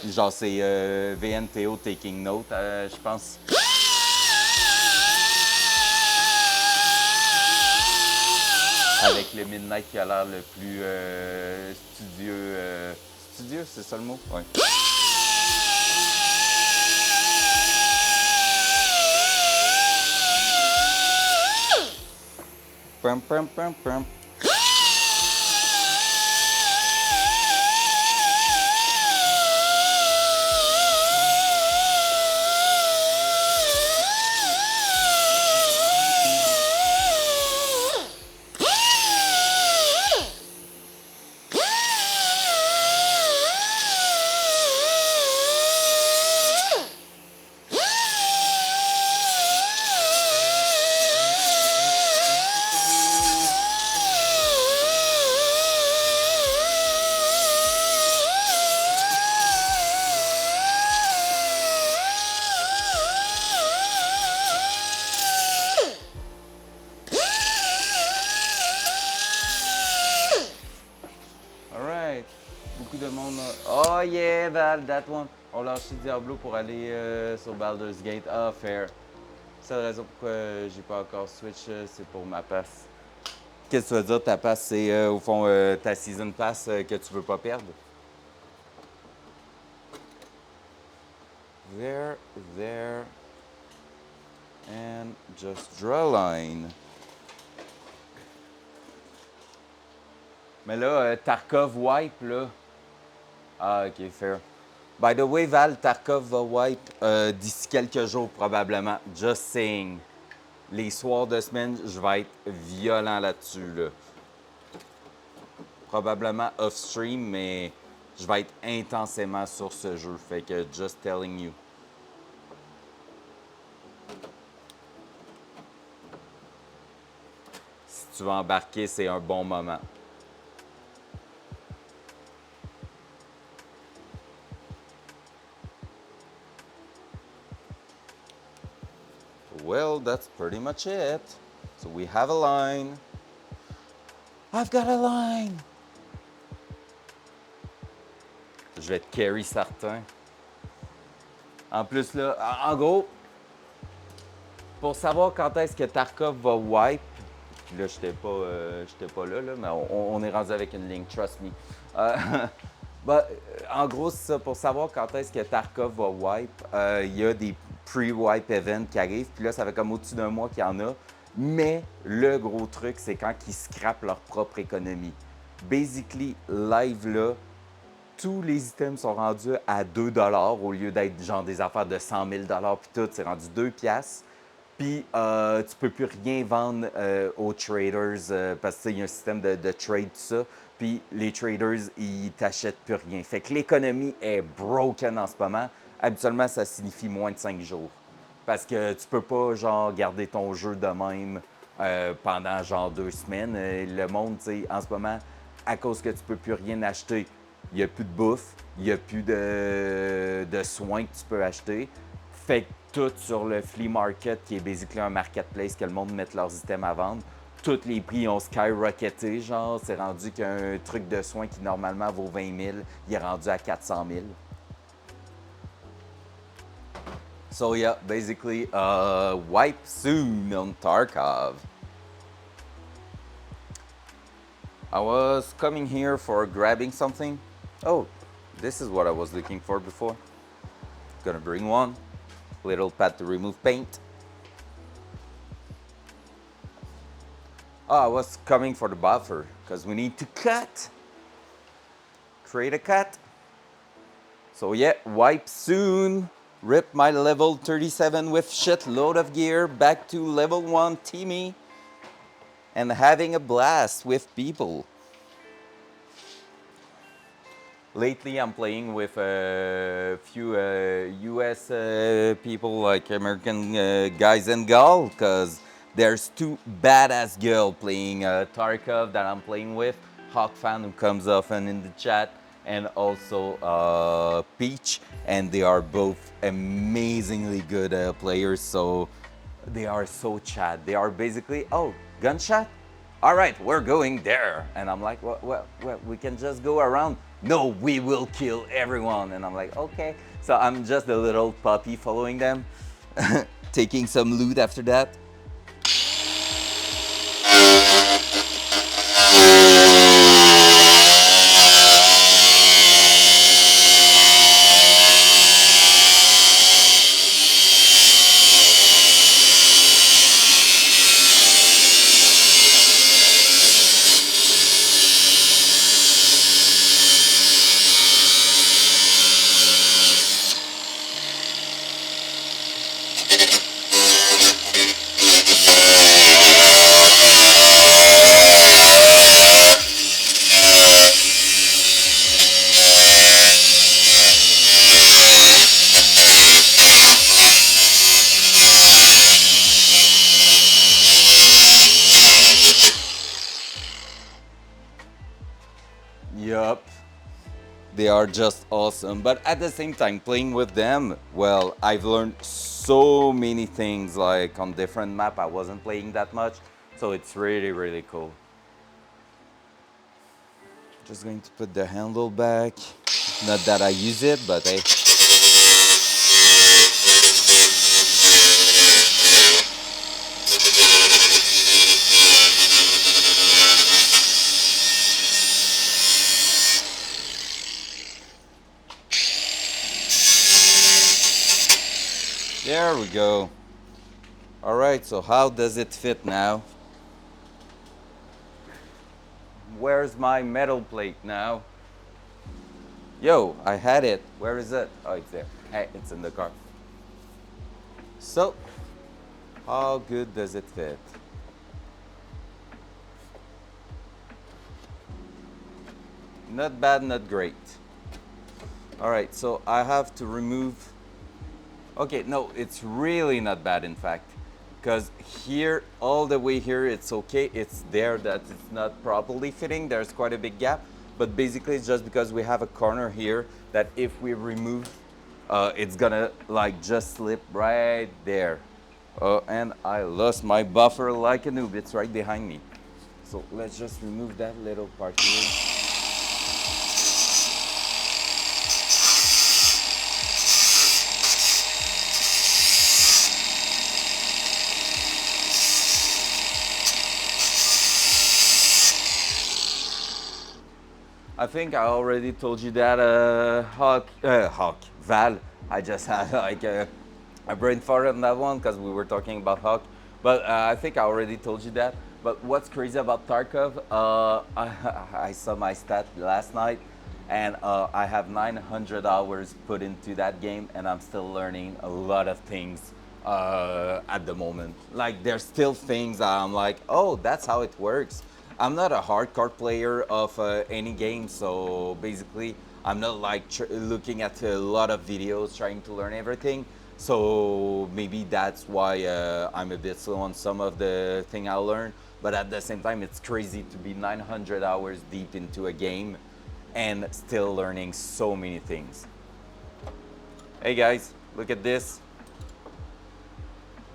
Genre, c'est VNTO Taking Note, je pense. Avec le Midnight qui a l'air le plus studieux. Studieux, c'est ça le mot? Ouais. Pum, pum, pum, pum. beaucoup de monde. Oh yeah, Val, that one. On lâche Diablo pour aller sur Baldur's Gate. Ah, fair. C'est la raison pourquoi j'ai pas encore Switch, c'est pour ma passe. Qu'est-ce que tu veux dire, ta passe, c'est au fond ta season pass que tu veux pas perdre? There, and just draw a line. Mais là, Tarkov wipe, là. Ah, ok, fair. By the way, Val, Tarkov va wipe d'ici quelques jours, probablement. Just saying. Les soirs de semaine, je vais être violent là-dessus, là. Probablement off-stream, mais je vais être intensément sur ce jeu. Fait que, just telling you. Si tu veux embarquer, c'est un bon moment. Well, that's pretty much it. So we have a line. I've got a line! Je vais te carry certain. En plus, là, en gros, pour savoir quand est-ce que Tarkov va wipe, puis là, j'étais pas là, mais on est rendu avec une ligne, trust me. Bah, en gros, c'est ça. Pour savoir quand est-ce que Tarkov va wipe, il y a des pre-wipe events qui arrivent, puis là, ça fait comme au-dessus d'un mois qu'il y en a. Mais le gros truc, c'est quand ils scrapent leur propre économie. Basically, live là, tous les items sont rendus à 2 au lieu d'être genre des affaires de 100 000 puis tout, c'est rendu 2 piastres. Puis tu peux plus rien vendre aux traders parce qu'il y a un système de trade, tout ça. Puis les traders, ils t'achètent plus rien. Fait que l'économie est broken en ce moment. Habituellement, ça signifie moins de 5 jours. Parce que tu peux pas, genre, garder ton jeu de même pendant, genre, 2 semaines. Le monde, tu sais, en ce moment, à cause que tu peux plus rien acheter, il n'y a plus de bouffe, il n'y a plus de soins que tu peux acheter. Fait que tout sur le flea market, qui est basically un marketplace que le monde met leurs items à vendre, tous les prix ont skyrocketé. Genre, c'est rendu qu'un truc de soins qui normalement vaut 20 000, il est rendu à 400 000. So yeah, basically, wipe soon on Tarkov. I was coming here for grabbing something. Oh, this is what I was looking for before. Gonna bring one. Little pad to remove paint. Oh, I was coming for the buffer because we need to cut. Create a cut. So yeah, wipe soon. Rip my level 37 with shitload of gear back to level 1 Timmy. And having a blast with people. Lately, I'm playing with a few US people, like American guys and gals, because there's two badass girls playing Tarkov that I'm playing with. Hawk fan, who comes often in the chat, and also Peach, and they are both amazingly good players. So they are so chat. They are basically, oh, gunshot? All right, we're going there. And I'm like, well, we can just go around. No, we will kill everyone. And I'm like, okay. So I'm just a little puppy following them, taking some loot after that. Yup. They are just awesome. But at the same time, playing with them, well, I've learned so many things, like on different map. I wasn't playing that much. So it's really, really cool. Just going to put the handle back. Not that I use it, but hey. There we go. All right, so how does it fit now? Where's my metal plate now? Yo, I had it. Where is it? Oh, it's there. Hey, it's in the car. So, how good does it fit? Not bad, not great. All right, so I have to remove. Okay, no, it's really not bad, in fact, because here, all the way here, it's okay. It's there that it's not properly fitting. There's quite a big gap, but basically it's just because we have a corner here that if we remove, it's gonna like just slip right there. And I lost my buffer like a noob. It's right behind me. So let's just remove that little part here. I think I already told you that Val. I just had like a brain fart on that one because we were talking about Hawk. But I think I already told you that. But what's crazy about Tarkov, I saw my stat last night and I have 900 hours put into that game and I'm still learning a lot of things at the moment. Like there's still things I'm like, oh, that's how it works. I'm not a hardcore player of any game, so basically I'm not like looking at a lot of videos trying to learn everything. So maybe that's why I'm a bit slow on some of the thing I learned. But at the same time, it's crazy to be 900 hours deep into a game and still learning so many things. Hey guys, look at this.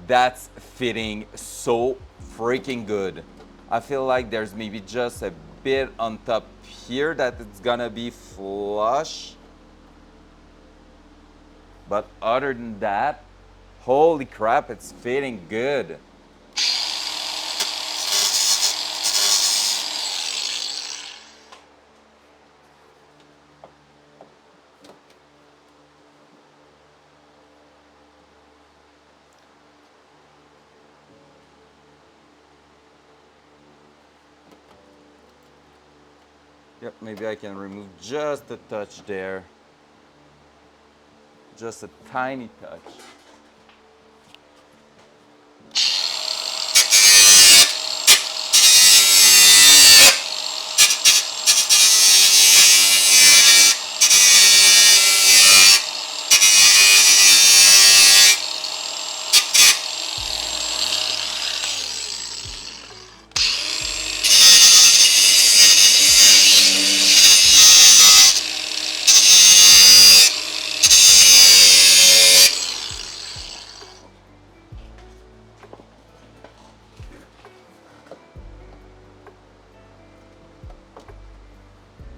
That's fitting so freaking good. I feel like there's maybe just a bit on top here that it's gonna be flush. But other than that, holy crap, it's fitting good. Yep, maybe I can remove just a touch there. Just a tiny touch.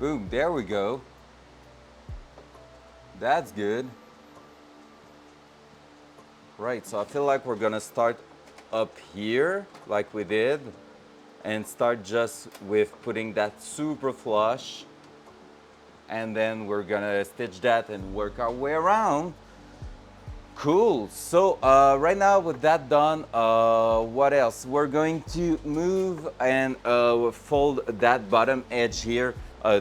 Boom, there we go. That's good. Right, so I feel like we're gonna start up here like we did and start just with putting that super flush and then we're gonna stitch that and work our way around. Cool, so right now with that done, what else? We're going to move and fold that bottom edge here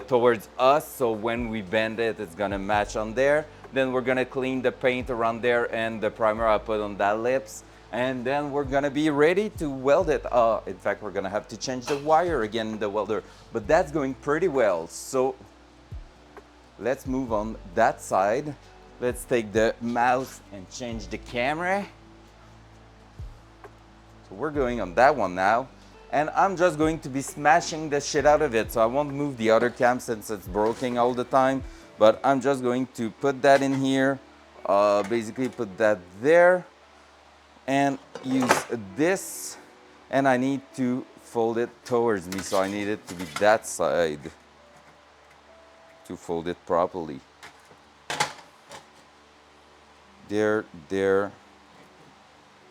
towards us, so when we bend it, it's gonna match on there. Then we're gonna clean the paint around there and the primer I put on that lips. And then we're gonna be ready to weld it. In fact, we're gonna have to change the wire again in the welder, but that's going pretty well. So let's move on that side. Let's take the mouse and change the camera. So we're going on that one now. And I'm just going to be smashing the shit out of it. So I won't move the other cam since it's broken all the time. But I'm just going to put that in here. Basically put that there. And use this. And I need to fold it towards me. So I need it to be that side. to fold it properly. There,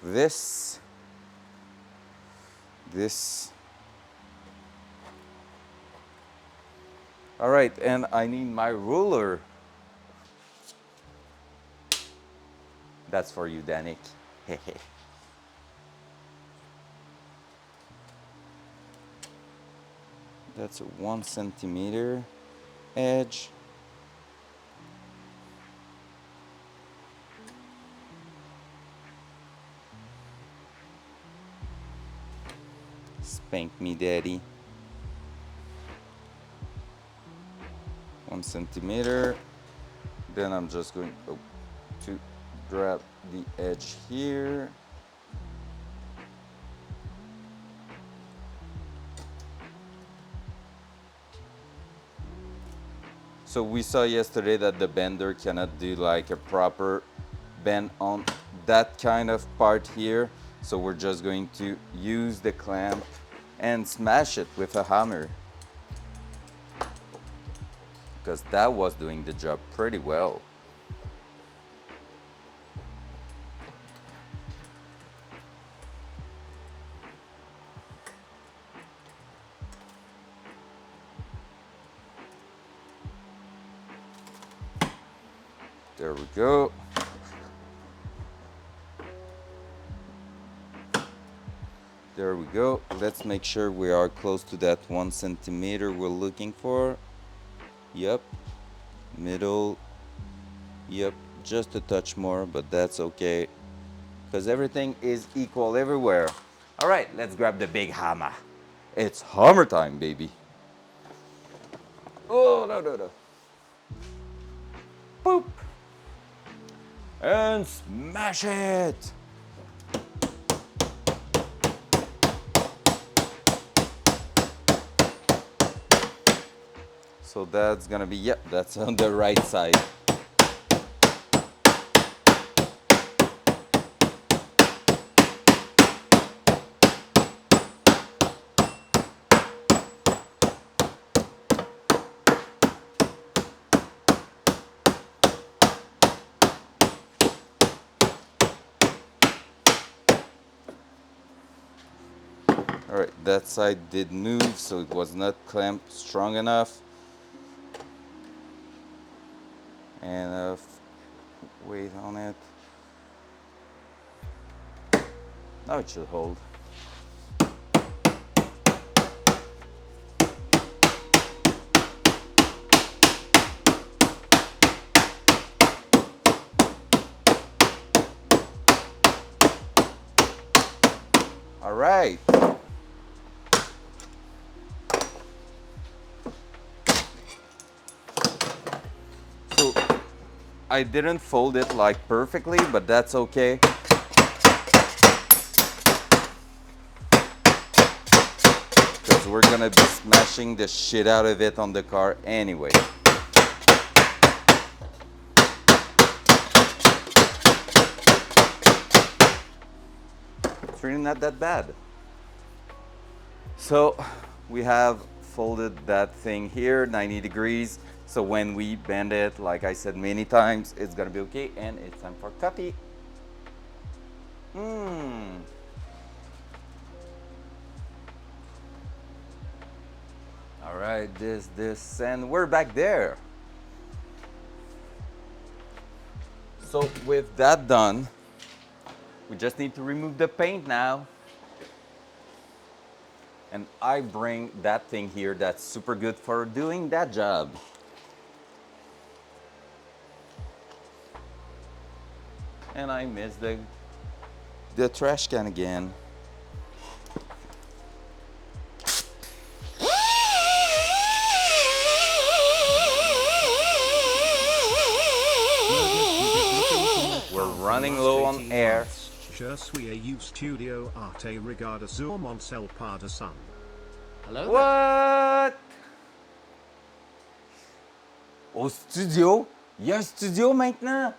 this. All right, and I need my ruler. That's for you, Danik. That's a 1 centimeter edge. Spank me, daddy. 1 centimeter. Then I'm just going to grab the edge here. So we saw yesterday that the bender cannot do like a proper bend on that kind of part here. So we're just going to use the clamp and smash it with a hammer, because that was doing the job pretty well. There we go. There we go. Let's make sure we are close to that 1 centimeter we're looking for. Yep. Middle. Yep. Just a touch more, but that's okay, because everything is equal everywhere. All right, let's grab the big hammer. It's hammer time, baby. Oh, no. Boop. And smash it. So that's gonna be, yep, that's on the right side. All right, that side did move, so it was not clamped strong enough. And weight on it. Now it should hold. All right. So I didn't fold it like perfectly, but that's okay. Because we're gonna be smashing the shit out of it on the car anyway. It's really not that bad. So we have folded that thing here 90 degrees. So when we bend it, like I said many times, it's gonna be okay. And it's time for coffee. All right, this, and we're back there. So with that done, we just need to remove the paint now. And I bring that thing here that's super good for doing that job. And I missed the trash can again. We're running low on air. Je suis au studio Arte regarde sur mon cell pas de son. Hello there. What? Au studio? Il y a un studio maintenant?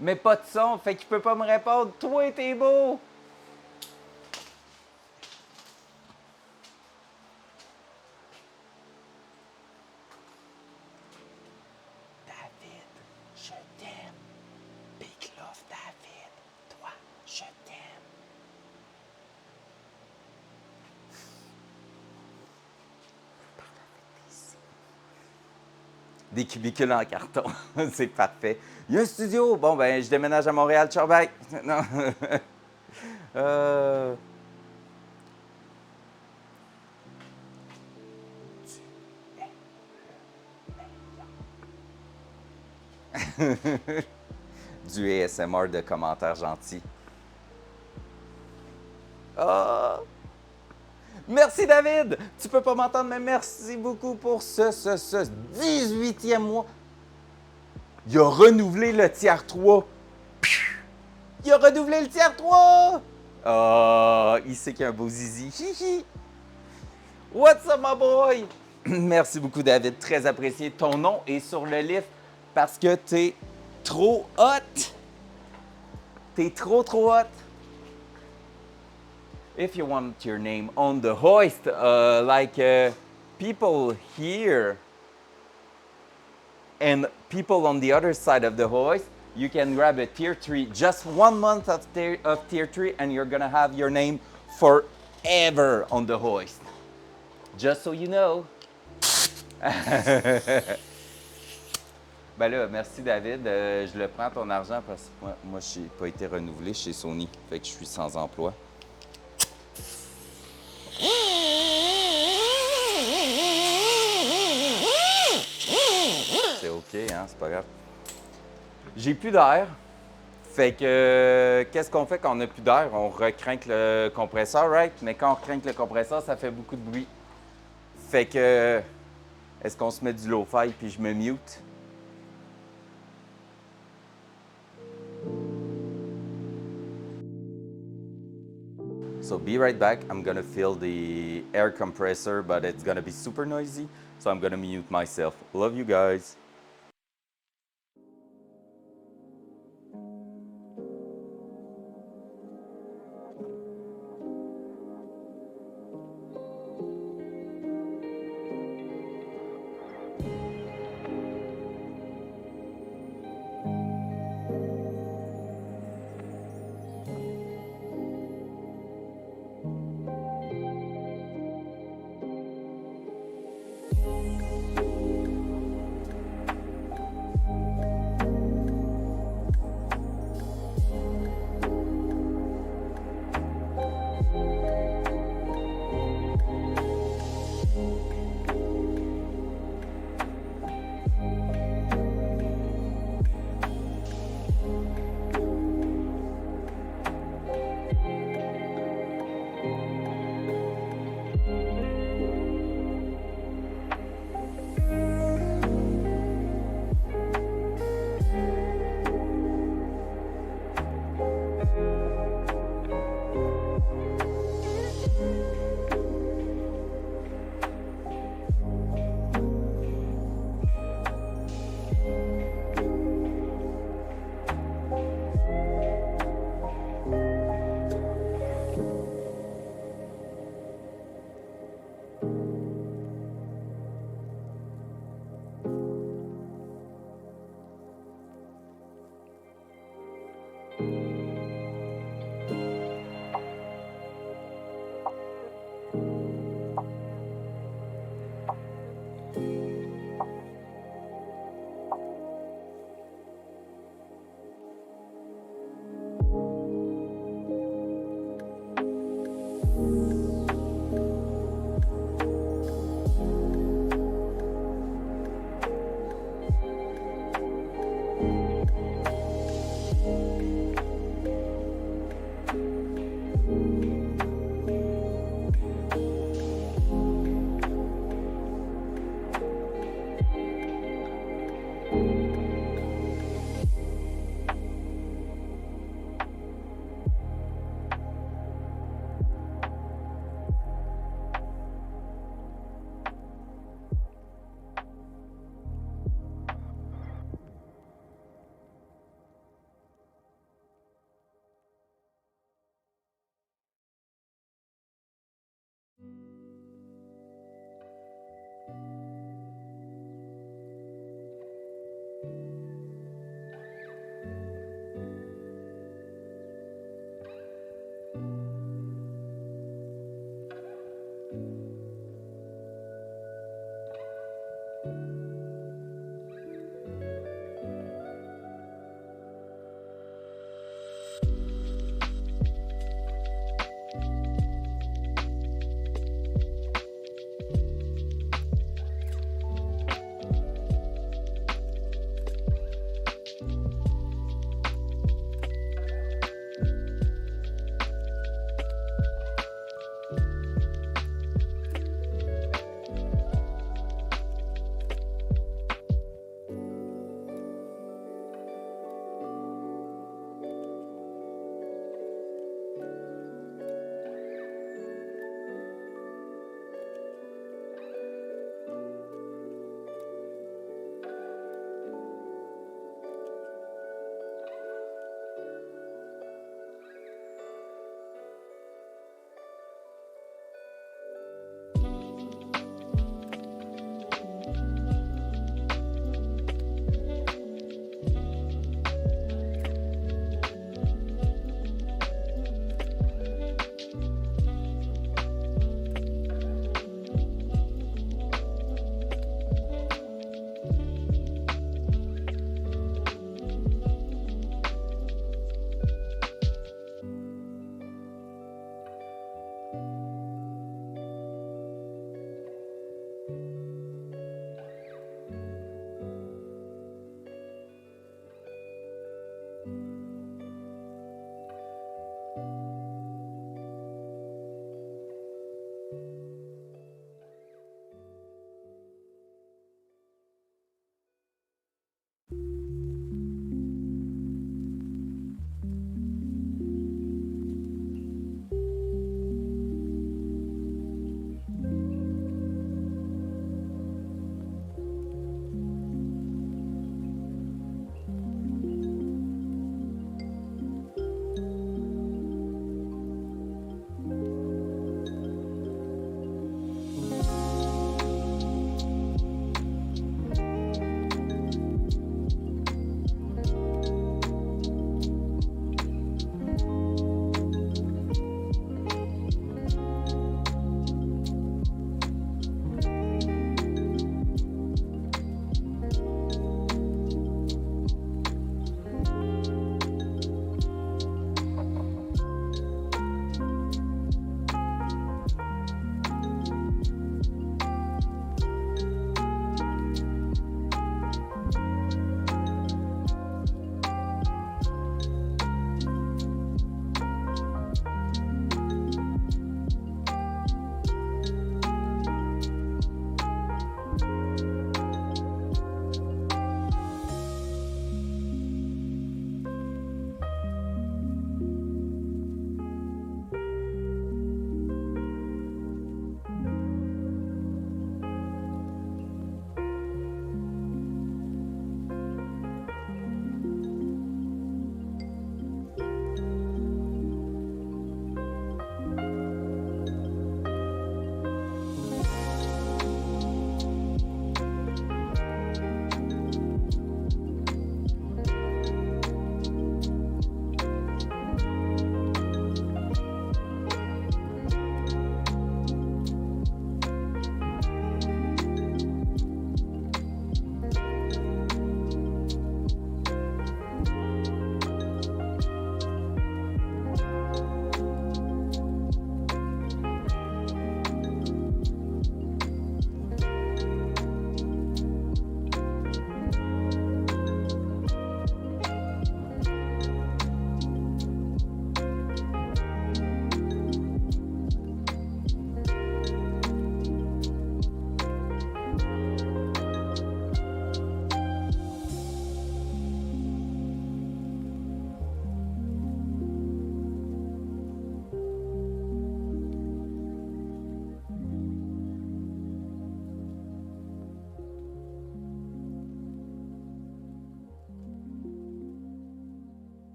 Mais pas de son, fait qu'il peut pas me répondre. Toi, t'es beau! Des cubicules en carton. C'est parfait. Il y a un studio. Bon, ben, je déménage à Montréal. Ciao, bye. Non. Euh, Du ASMR de commentaires gentils. Oh! Merci David! Tu peux pas m'entendre, mais merci beaucoup pour ce 18e mois. Il a renouvelé le tiers 3. Il a renouvelé le tiers 3! Oh, il sait qu'il y a un beau zizi. Hihi. What's up, my boy? Merci beaucoup, David. Très apprécié. Ton nom est sur le livre parce que t'es trop hot. T'es trop hot. If you want your name on the hoist, people here and people on the other side of the hoist, you can grab a tier 3, just 1 month of tier 3, and you're gonna have your name forever on the hoist. Just so you know. Ben là, merci David. Je le prends ton argent parce que moi je n'ai pas été renouvelé chez Sony. Fait que je suis sans emploi. C'est OK, hein? C'est pas grave. J'ai plus d'air. Fait que, qu'est-ce qu'on fait quand on n'a plus d'air? On recrinque le compresseur, right? Mais quand on recrinque le compresseur, ça fait beaucoup de bruit. Fait que, est-ce qu'on se met du lo-fi puis je me mute? So be right back. I'm gonna fill the air compressor, but it's gonna be super noisy. So I'm gonna mute myself. Love you guys.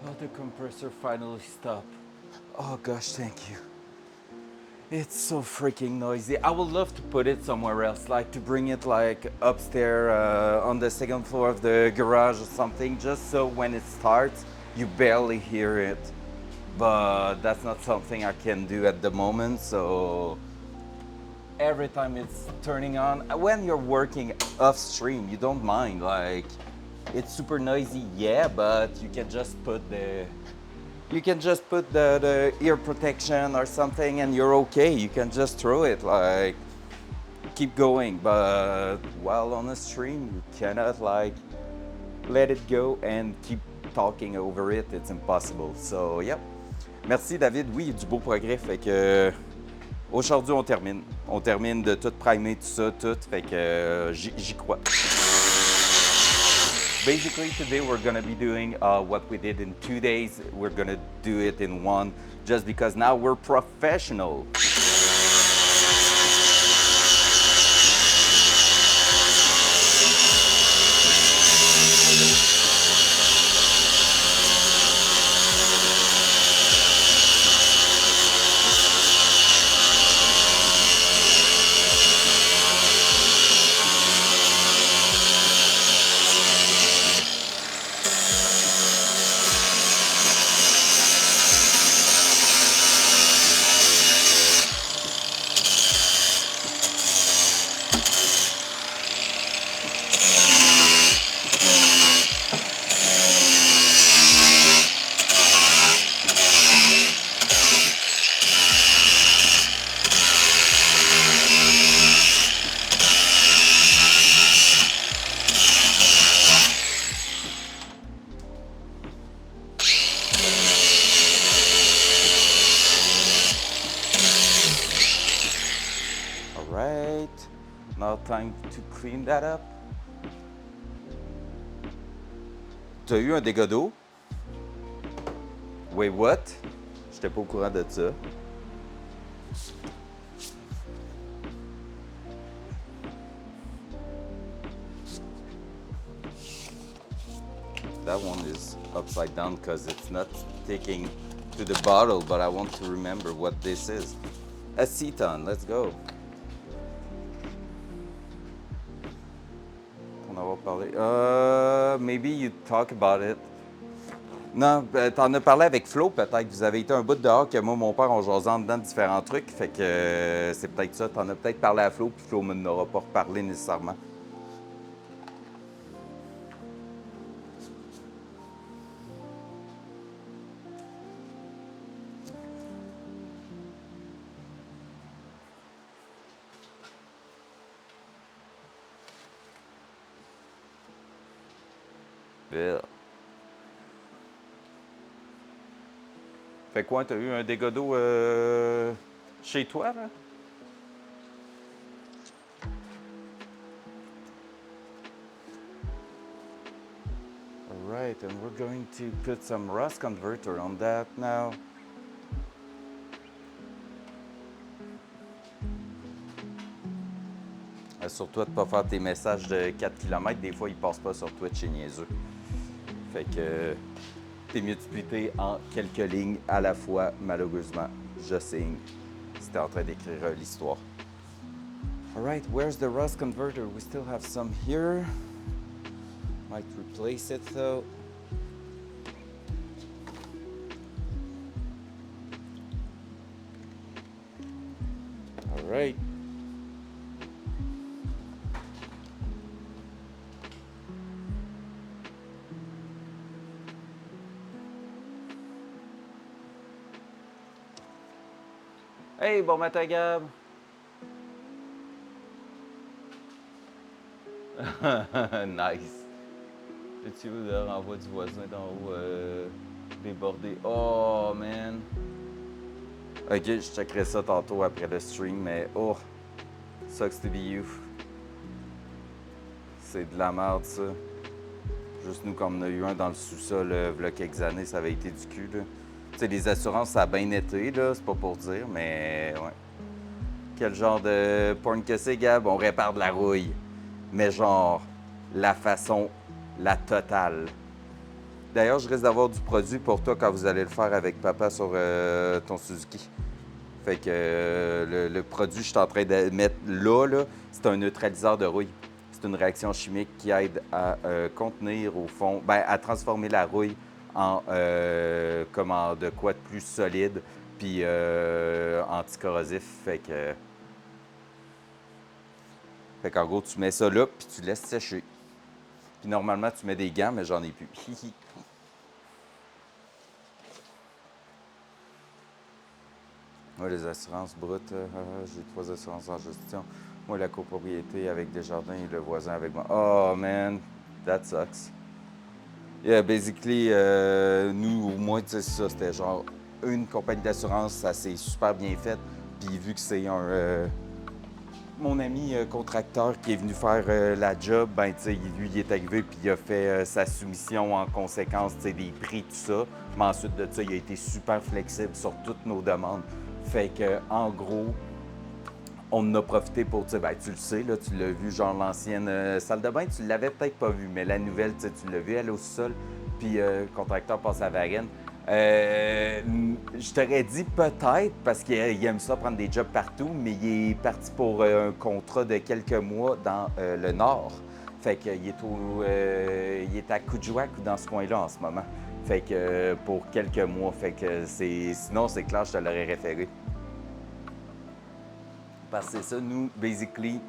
Oh, the compressor finally stopped. Oh gosh, thank you. It's so freaking noisy. I would love to put it somewhere else, like to bring it like upstairs on the second floor of the garage or something, just so when it starts, you barely hear it. But that's not something I can do at the moment, so every time it's turning on, when you're working off stream, you don't mind, like it's super noisy, yeah, but you can just put the ear protection or something and you're okay. You can just throw it, like keep going. But while on a stream, you cannot like let it go and keep talking over it. It's impossible. So yeah. Merci David. Oui, du beau progrès. Fait que aujourd'hui on termine. On termine de tout primer, tout ça, tout. Fait que j'y crois. Basically, today we're gonna be doing what we did in 2 days. We're gonna do it in 1, just because now we're professional. time to clean that up. T'as eu un dégât d'eau? Wait, what? J'étais pas au courant de ça. That one is upside down because it's not sticking to the bottle, but I want to remember what this is. Aceton, let's go. On en va parler. Maybe you talk about it. Non, t'en as parlé avec Flo, peut-être. Vous avez été un bout dehors que moi, mon père, on jasait en dedans de différents trucs. Fait que c'est peut-être ça. T'en as peut-être parlé à Flo, puis Flo ne n'aura pas reparlé nécessairement. Yeah. Fait quoi, t'as eu un dégât d'eau chez toi, là? Alright, and we're going to put some rust converter on that now. Assure-toi de ne pas faire tes messages de 4 km. Des fois, ils passent pas sur Twitch, c'est niaiseux. Fait que t'es mieux de splitter en quelques lignes à la fois, malheureusement. Je signe. C'était en train d'écrire l'histoire. Alright, where's the rust converter? We still have some here. Might replace it though. Alright. Hey, bon matin, Gab! Nice! Petit le renvoi du voisin d'en haut débordé. Oh, man! Ok, je checkerai ça tantôt après le stream, mais oh! Sucks to be you. C'est de la merde, ça. Juste nous, comme on a eu un dans le sous-sol, il y a quelques années, ça avait été du cul, là. Tu sais, les assurances, ça a bien été, là, c'est pas pour dire, mais ouais. Quel genre de porn que c'est, Gab? On répare de la rouille. Mais genre, la façon, la totale. D'ailleurs, je risque d'avoir du produit pour toi quand vous allez le faire avec papa sur ton Suzuki. Fait que le produit que je suis en train de mettre là, c'est un neutraliseur de rouille. C'est une réaction chimique qui aide à contenir, au fond, à transformer la rouille en comment de quoi de plus solide, puis anticorrosif. Fait qu'en gros, tu mets ça là, puis tu laisses sécher. Puis normalement, tu mets des gants, mais j'en ai plus. Moi, les assurances brutes, j'ai 3 assurances en gestion. Moi, la copropriété avec Desjardins et le voisin avec moi. Oh, man, that sucks. Yeah, basically, nous, au moins, tu sais, ça, c'était genre une compagnie d'assurance, ça s'est super bien fait. Puis vu que c'est mon ami contracteur qui est venu faire la job, ben, tu sais, lui, il est arrivé puis il a fait sa soumission en conséquence, tu sais, des prix, tout ça. Mais ensuite de ça, il a été super flexible sur toutes nos demandes. Fait que, en gros, on en a profité pour, tu sais, ben, tu le sais, là, tu l'as vu, genre l'ancienne salle de bain, tu l'avais peut-être pas vue, mais la nouvelle, tu sais, tu l'as vue, elle est au sol, puis le contracteur passe à Varennes. Je t'aurais dit peut-être, parce qu'il aime ça prendre des jobs partout, mais il est parti pour un contrat de quelques mois dans le Nord. Fait qu'il est, il est à Coudjouac ou dans ce coin-là en ce moment. Fait que pour quelques mois, fait que sinon c'est clair, je te l'aurais référé. Parce que c'est ça, nous, basically,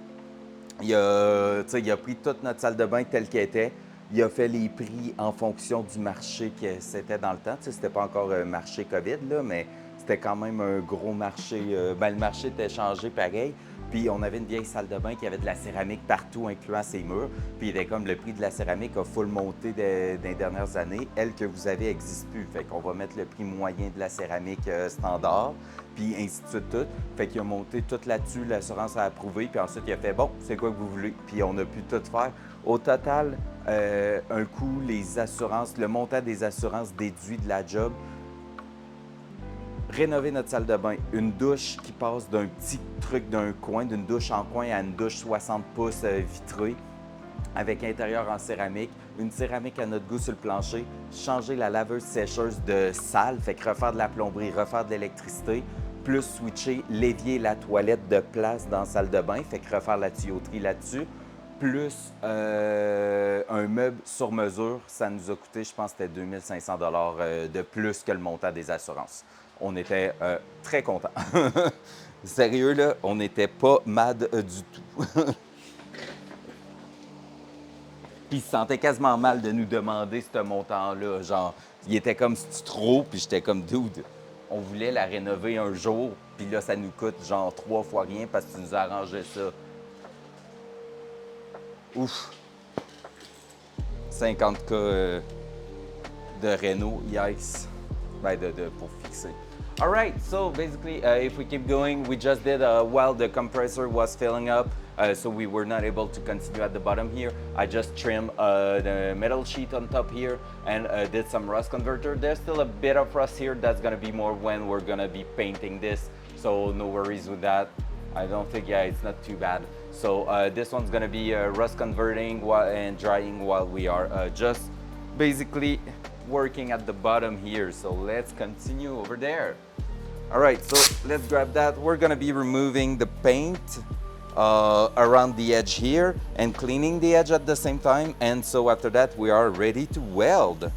il a pris toute notre salle de bain telle qu'elle était. Il a fait les prix en fonction du marché que c'était dans le temps. Tu sais, c'était pas encore un marché COVID, là, mais c'était quand même un gros marché. Le marché était changé pareil. Puis on avait une vieille salle de bain qui avait de la céramique partout, incluant ses murs. Puis il était comme le prix de la céramique a full monté dans les dernières années. Elle que vous avez n'existe plus. Fait qu'on va mettre le prix moyen de la céramique standard, puis ainsi de suite tout. Fait qu'il a monté tout là-dessus, l'assurance a approuvé, puis ensuite il a fait bon, c'est quoi que vous voulez. Puis on a pu tout faire. Au total, un coût, les assurances, le montant des assurances déduit de la job. Rénover notre salle de bain, une douche qui passe d'un petit truc d'un coin, d'une douche en coin à une douche 60 pouces vitrée, avec intérieur en céramique, une céramique à notre goût sur le plancher, changer la laveuse sécheuse de salle, fait que refaire de la plomberie, refaire de l'électricité, plus switcher l'évier et la toilette de place dans la salle de bain, fait que refaire la tuyauterie là-dessus, plus un meuble sur mesure, ça nous a coûté, je pense que c'était 2500 $ de plus que le montant des assurances. On était très contents. Sérieux, là, on n'était pas mad du tout. Puis il se sentait quasiment mal de nous demander ce montant-là. Genre, il était comme, c'est trop, puis j'étais comme, dude, on voulait la rénover un jour, puis là, ça nous coûte genre 3 fois rien parce que tu nous as arrangé ça. Ouf! 50 $ de réno, yikes! Ben, pour fixer. All right, so basically, if we keep going, we just did while the compressor was filling up, so we were not able to continue at the bottom here. I just trimmed the metal sheet on top here and did some rust converter. There's still a bit of rust here. That's gonna be more when we're gonna be painting this, so no worries with that. I don't think, yeah, it's not too bad. So this one's gonna be rust converting and drying while we are just basically working at the bottom here. So let's continue over there. All right, so let's grab that. We're gonna be removing the paint around the edge here and cleaning the edge at the same time. And so after that, we are ready to weld.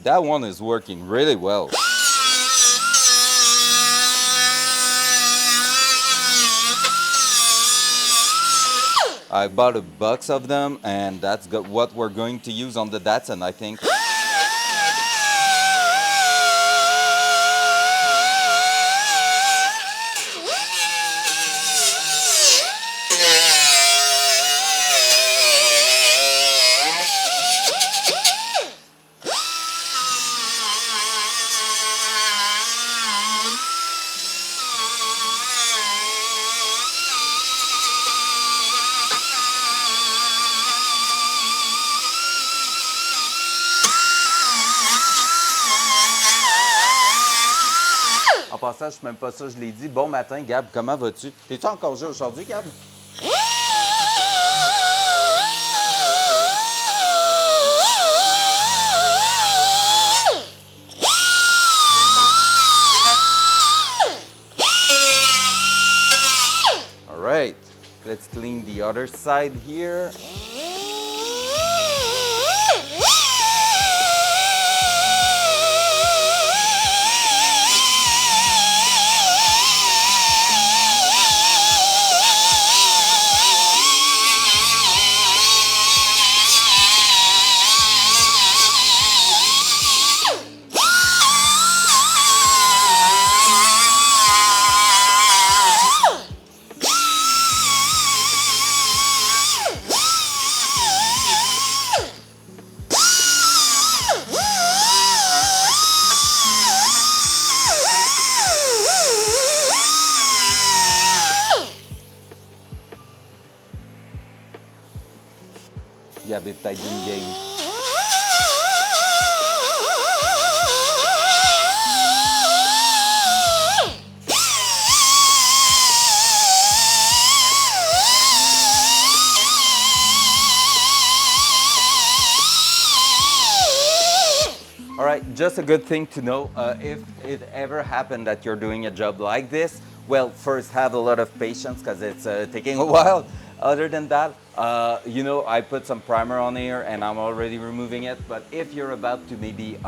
That one is working really well. I bought a box of them, and that's what we're going to use on the Datsun, I think. En passant, je ne sais même pas ça, je l'ai dit. Bon matin, Gab, comment vas-tu? T'es-tu en congé aujourd'hui, Gab? All right, let's clean the other side here. Gab est peut-être d'une game. All right, just a good thing to know. If it ever happened that you're doing a job like this, well, first have a lot of patience because it's taking a while. Other than that, you know, I put some primer on here and I'm already removing it. But if you're about to maybe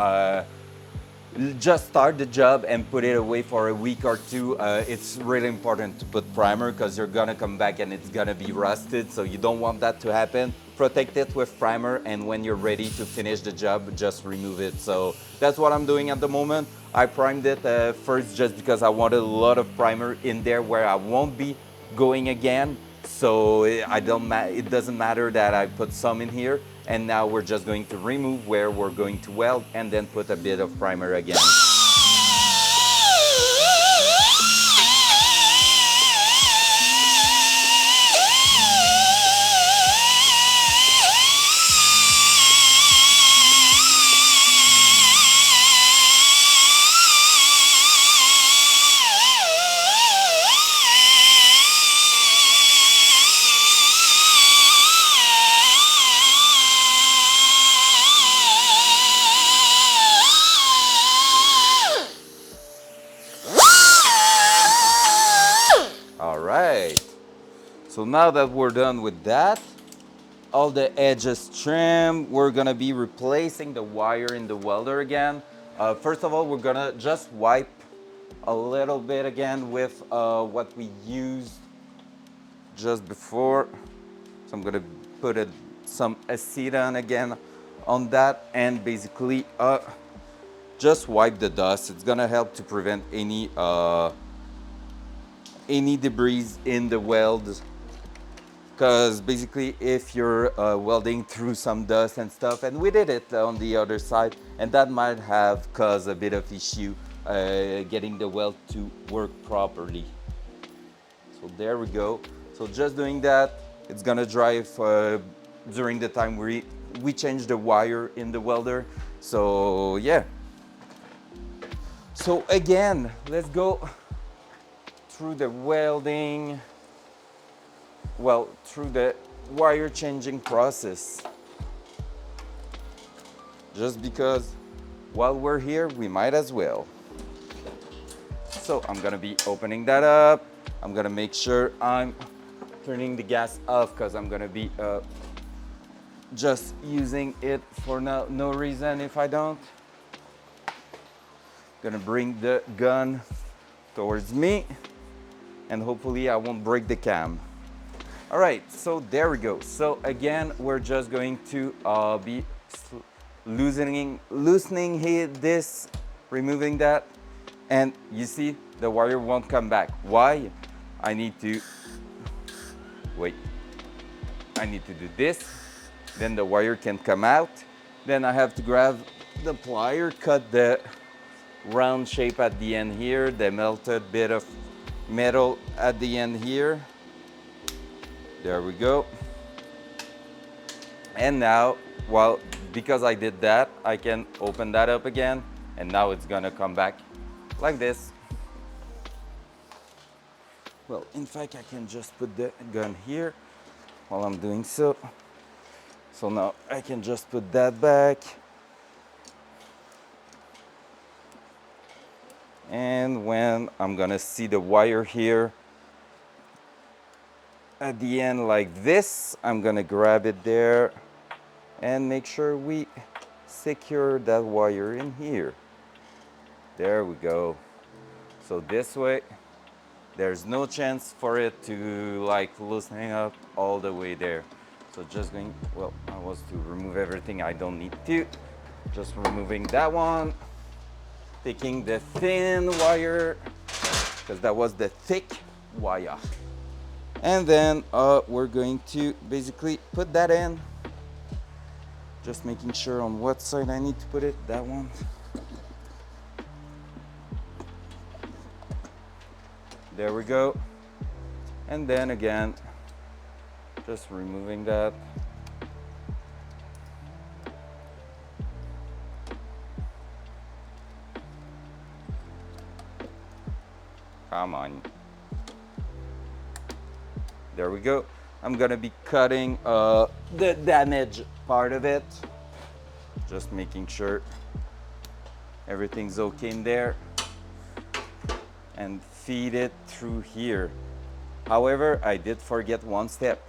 just start the job and put it away for a week or two, it's really important to put primer because you're gonna come back and it's gonna be rusted, so you don't want that to happen. Protect it with primer, and when you're ready to finish the job, just remove it. So that's what I'm doing at the moment. I primed it first just because I wanted a lot of primer in there where I won't be going again. So it doesn't matter that I put some in here. And now we're just going to remove where we're going to weld and then put a bit of primer again. All right, so now that we're done with that, all the edges trimmed, we're gonna be replacing the wire in the welder again. First of all, we're gonna just wipe a little bit again with what we used just before. So I'm gonna put some acetone again on that and basically just wipe the dust. It's gonna help to prevent any debris in the weld, because basically if you're welding through some dust and stuff, and we did it on the other side, and that might have caused a bit of issue getting the weld to work properly. So there we go. So just doing that, it's gonna dry during the time we change the wire in the welder. So yeah. So again, let's go through the welding, well, through the wire changing process. Just because while we're here, we might as well. So I'm gonna be opening that up. I'm gonna make sure I'm turning the gas off because I'm gonna be just using it for no reason if I don't. Gonna bring the gun towards me, and hopefully I won't break the cam. All right, so there we go. So again, we're just going to be loosening this, removing that, and you see the wire won't come back. Why? I need to do this, then the wire can come out. Then I have to grab the plier, cut the round shape at the end here, the melted bit of metal at the end here. There we go. And now, well, because I did that, I can open that up again, and now it's gonna come back like this. Well, in fact, I can just put the gun here while I'm doing so. So now I can just put that back. And when I'm gonna see the wire here at the end like this, I'm gonna grab it there and make sure we secure that wire in here. There we go. So this way, there's no chance for it to like loosening up all the way there. So just going, well, I was to remove everything I don't need to. Just removing that one. Taking the thin wire, because that was the thick wire. And then we're going to basically put that in. Just making sure on what side I need to put it, that one. There we go. And then again, just removing that. Come on. There we go. I'm gonna be cutting the damaged part of it. Just making sure everything's okay in there, and feed it through here. However, I did forget one step,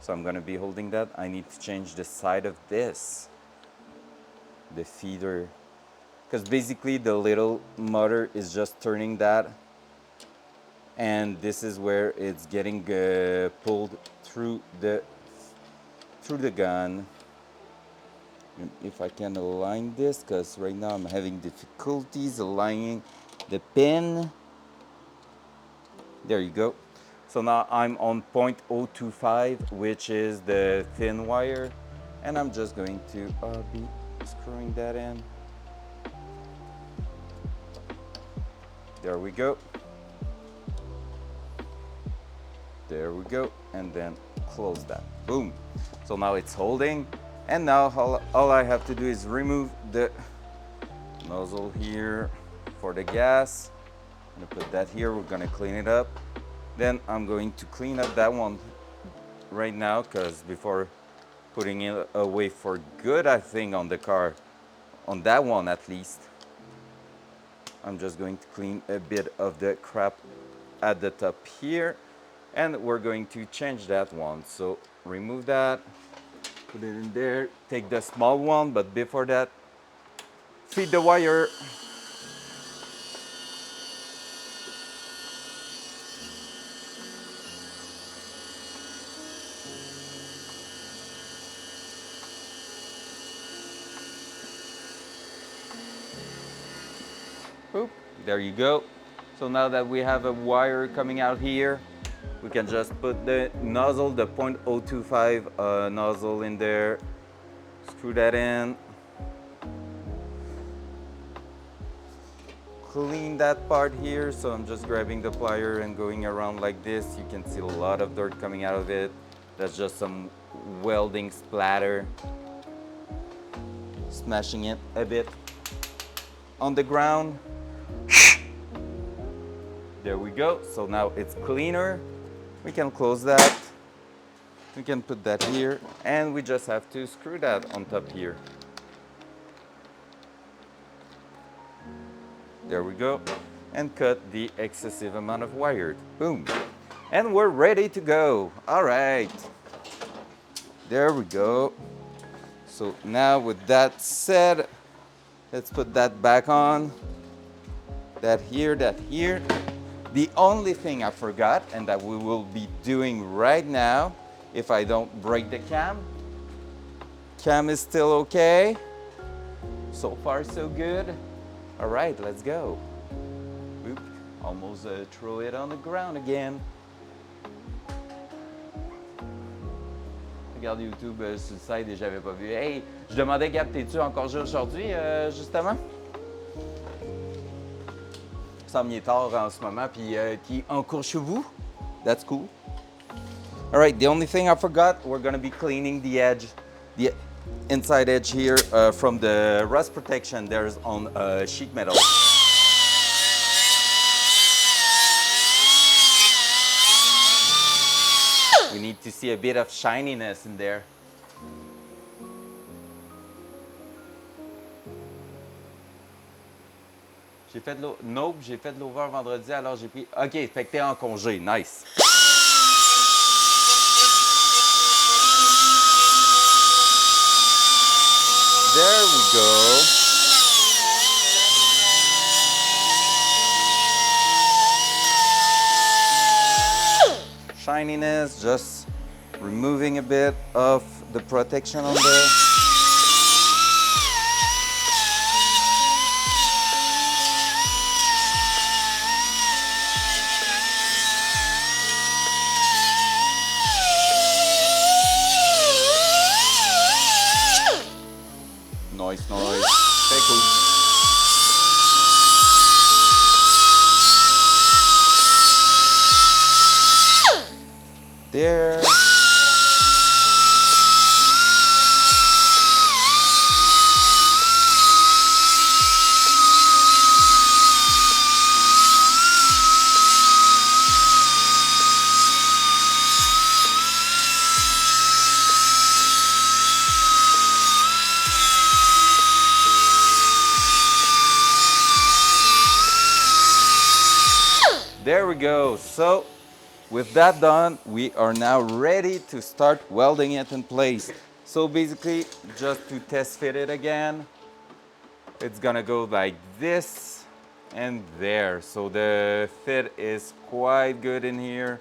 so I'm gonna be holding that. I need to change the side of this, the feeder, because basically the little motor is just turning that, and this is where it's getting pulled through the gun. If I can align this, because right now I'm having difficulties aligning the pin. There you go. So now I'm on 0.025, which is the thin wire, and I'm just going to be screwing that in. There we go. There we go, and then close that. Boom. So now it's holding, and now all I have to do is remove the nozzle here for the gas. I'm gonna put that here. We're gonna clean it up. Then I'm going to clean up that one right now, because before putting it away for good, I think, on the car, on that one at least, I'm just going to clean a bit of the crap at the top here, and we're going to change that one. So remove that, put it in there, take the small one, but before that, feed the wire. Boop, there you go. So now that we have a wire coming out here, we can just put the nozzle, the 0.025 nozzle in there, screw that in, clean that part here. So I'm just grabbing the plier and going around like this. You can see a lot of dirt coming out of it. That's just some welding splatter, smashing it a bit on the ground. There we go. So now it's cleaner. We can close that. We can put that here, and we just have to screw that on top here. There we go. And cut the excessive amount of wire. Boom. And we're ready to go. All right. There we go. So now with that said, let's put that back on. That here, that here. The only thing I forgot, and that we will be doing right now, if I don't break the cam. Cam is still okay. So far, so good. All right, let's go. Oop, almost throw it on the ground again. Regarde YouTube sur le site et j'avais pas vu. Hey, je demandais, Gab, t'es-tu en congé aujourd'hui, justement? Ça me est tard en ce moment, puis qui en cours chez vous. That's cool. All right, the only thing I forgot, we're gonna be cleaning the edge, the inside edge here from the rust protection. There's on sheet metal. We need to see a bit of shininess in there. J'ai fait de nope, j'ai fait de l'over vendredi, alors j'ai pris. OK, fait que t'es en congé. Nice. There we go. Shininess, just removing a bit of the protection on there. Noise. Very cool. There. There we go. So with that done, we are now ready to start welding it in place. So basically, just to test fit it again, it's gonna go like this and there. So the fit is quite good in here.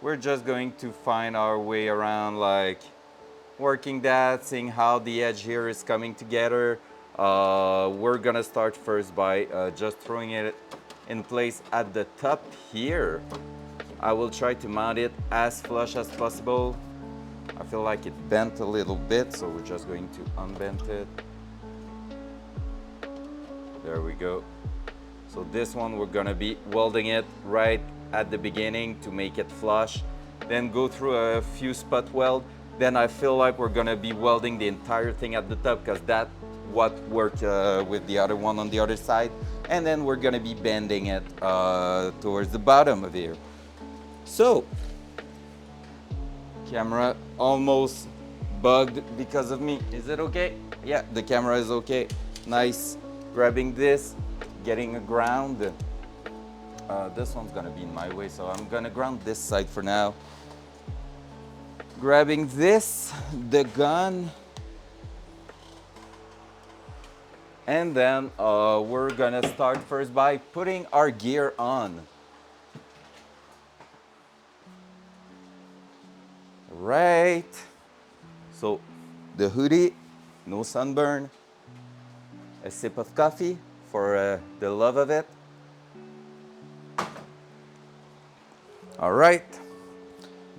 We're just going to find our way around, like working that, seeing how the edge here is coming together. We're gonna start first by just throwing it in place at the top here. I will try to mount it as flush as possible. I feel like it bent a little bit, so we're just going to unbend it. There we go. So this one, we're gonna be welding it right at the beginning to make it flush, then go through a few spot weld. Then I feel like we're gonna be welding the entire thing at the top, because that's what worked with the other one on the other side. And then we're gonna be bending it towards the bottom of here. So, camera almost bugged because of me. Is it okay? Yeah, the camera is okay. Nice. Grabbing this, getting a ground. This one's gonna be in my way, so I'm gonna ground this side for now. Grabbing this, the gun, and then we're gonna start first by putting our gear on. Right. So the hoodie, no sunburn, a sip of coffee for the love of it. All right,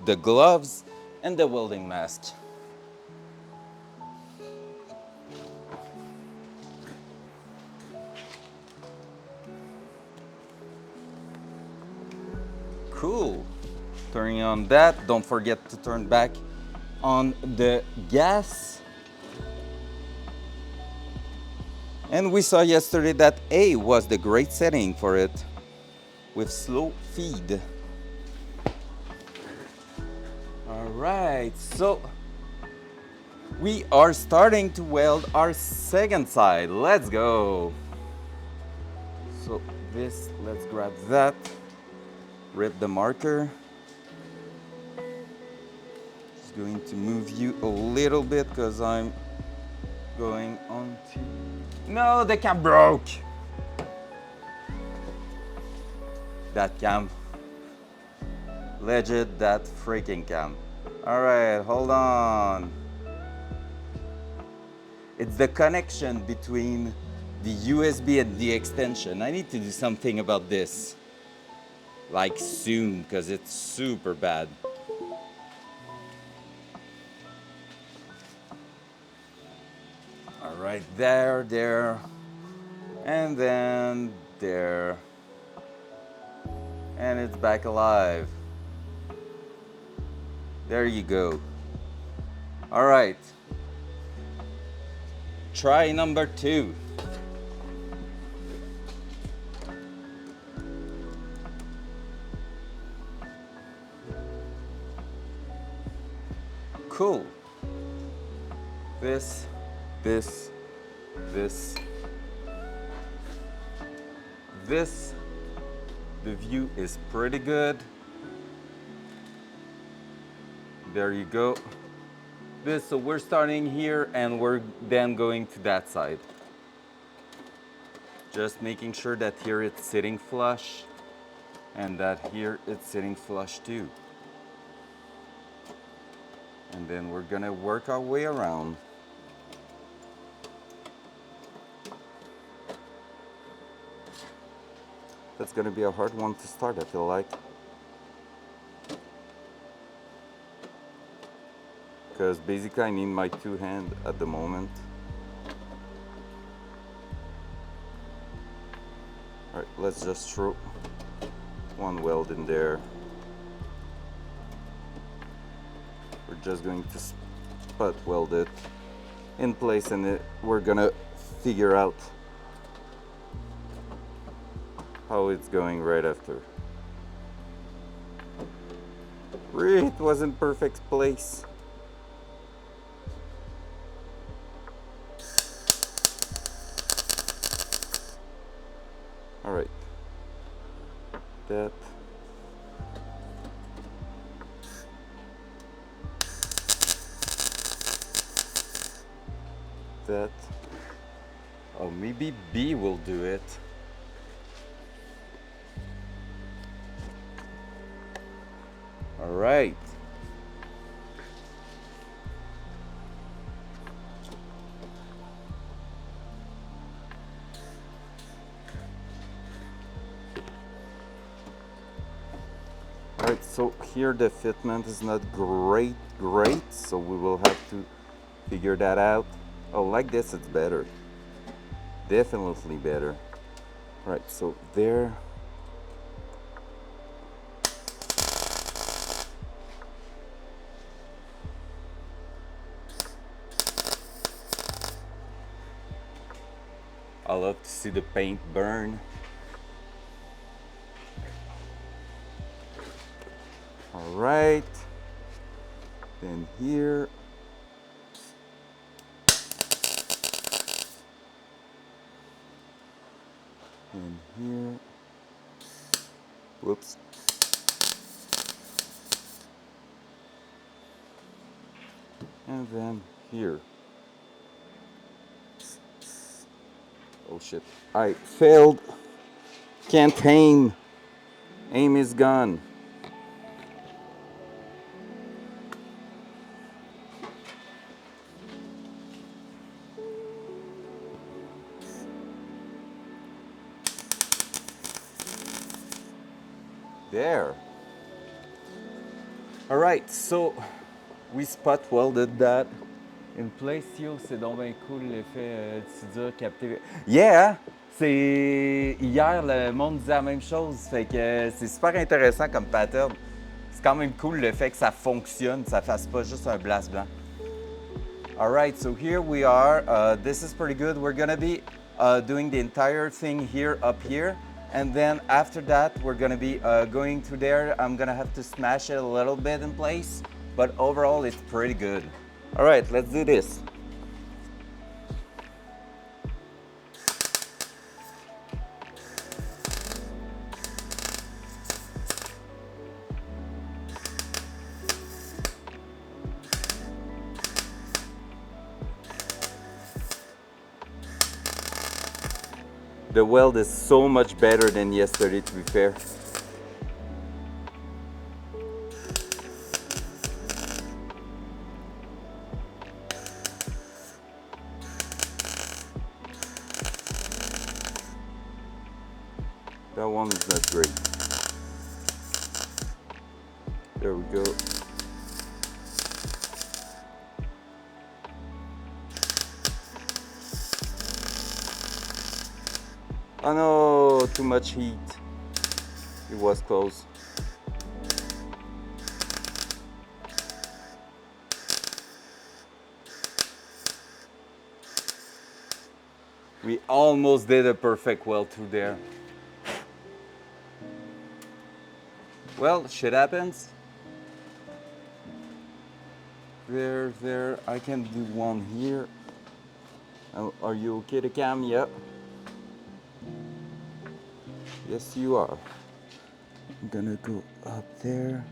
the gloves and the welding mask. Cool. Turning on that, don't forget to turn back on the gas. And we saw yesterday that A was the great setting for it with slow feed. All right, so we are starting to weld our second side. Let's go. So this, let's grab that, rip the marker. Just going to move you a little bit because I'm going on to... No, the cam broke. That cam. Legit, that freaking cam. All right, hold on. It's the connection between the USB and the extension. I need to do something about this. Like soon, because it's super bad. All right, there, and then there. And it's back alive. There you go. All right. Try number 2. Cool. This, this. The view is pretty good. There you go. This, so we're starting here and we're then going to that side. Just making sure that here it's sitting flush and that here it's sitting flush too. And then we're gonna work our way around. That's gonna be a hard one to start, I feel like. Because basically I need my 2 hands at the moment. All right, let's just throw one weld in there. We're just going to spot weld it in place, and we're gonna figure out how it's going right after. It was in perfect place. All right, that that. Oh, maybe B will do it. All right. All right, so here the fitment is not great, so we will have to figure that out. Oh, like this it's better. Definitely better. All right, so there. I love to see the paint burn. All right, then here. And here. Whoops. And then here. Oh shit. I failed. Can't aim. Aim is gone. There. All right, so we spot welded that in place. Yo, c'est donc bien cool l'effet de soudure capté. Yeah! C'est hier le monde disait la même chose, fait que c'est super intéressant comme pattern. C'est quand même cool le fait que ça fonctionne, ça fasse pas juste un blast blanc. All right, so here we are. This is pretty good. We're gonna be doing the entire thing here up here. And then after that, we're gonna be going through there. I'm gonna have to smash it a little bit in place, but overall it's pretty good. All right, let's do this. The weld is so much better than yesterday, to be fair. That one is not great. There we go. Oh no, too much heat. It was close. We almost did a perfect weld through there. Well, shit happens. There, I can do one here. Are you okay to cam? Yep. Yes, you are. I'm gonna go up there.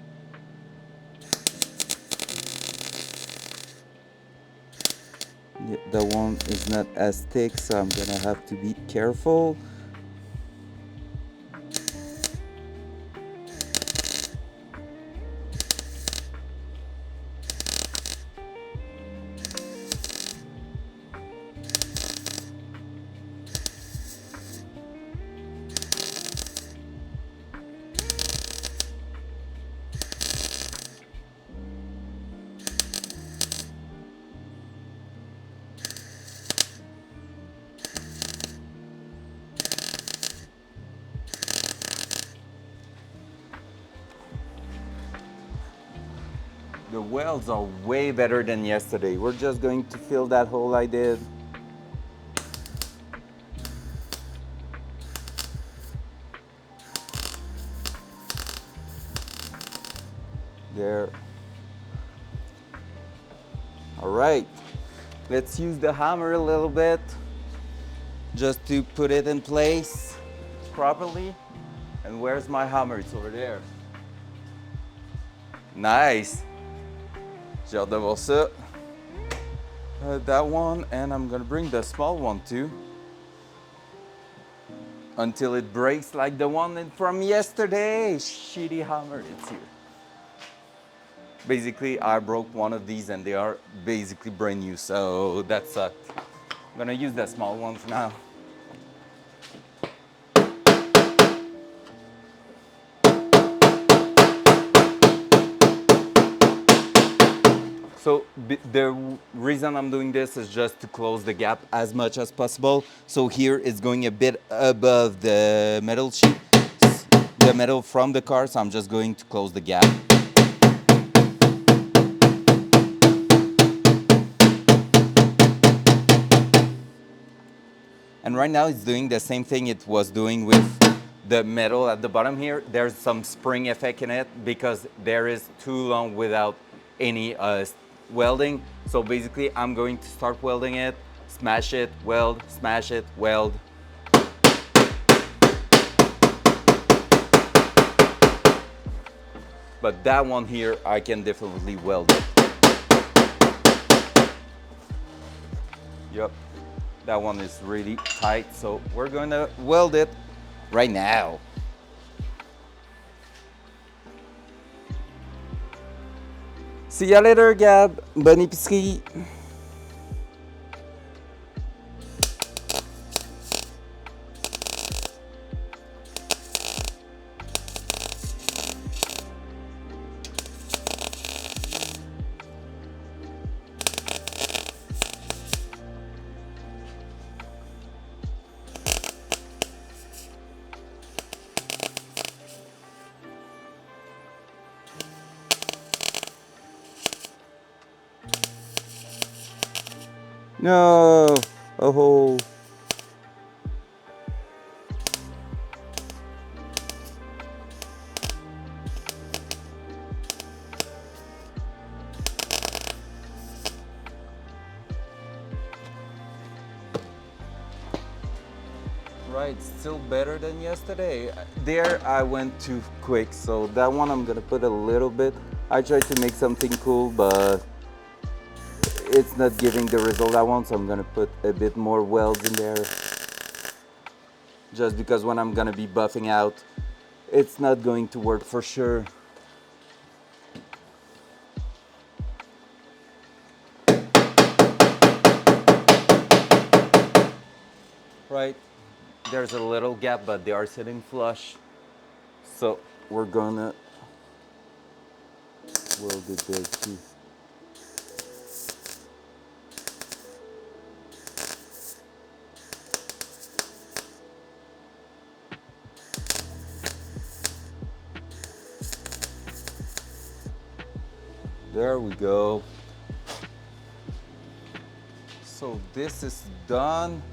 Yeah, that one is not as thick, so I'm gonna have to be careful. The welds are way better than yesterday. We're just going to fill that hole I did. There. All right, let's use the hammer a little bit just to put it in place properly. And where's my hammer? It's over there. Nice. J'ai hâte de voir ça. that one, and I'm gonna bring the small one too until it breaks like the one from yesterday. Shitty hammer, it's here. Basically, I broke one of these and they are basically brand new, so that sucked. I'm gonna use the small ones now. So the reason I'm doing this is just to close the gap as much as possible. So here it's going a bit above the metal sheet, the metal from the car, so I'm just going to close the gap. And right now it's doing the same thing it was doing with the metal at the bottom here. There's some spring effect in it because there is too long without any welding. So basically I'm going to start welding it, smash it, weld, smash it, weld. But that one here, I can definitely weld it. Yep, that one is really tight, so we're gonna weld it right now. See ya later, Gab. Bonne épicerie. No. Oh. Right, still better than yesterday. There I went too quick, so that one I'm gonna put a little bit. I tried to make something cool, but it's not giving the result I want, so I'm gonna put a bit more welds in there. Just because when I'm gonna be buffing out, it's not going to work for sure. Right, there's a little gap, but they are sitting flush. So we're gonna weld it there too. There we go. So this is done.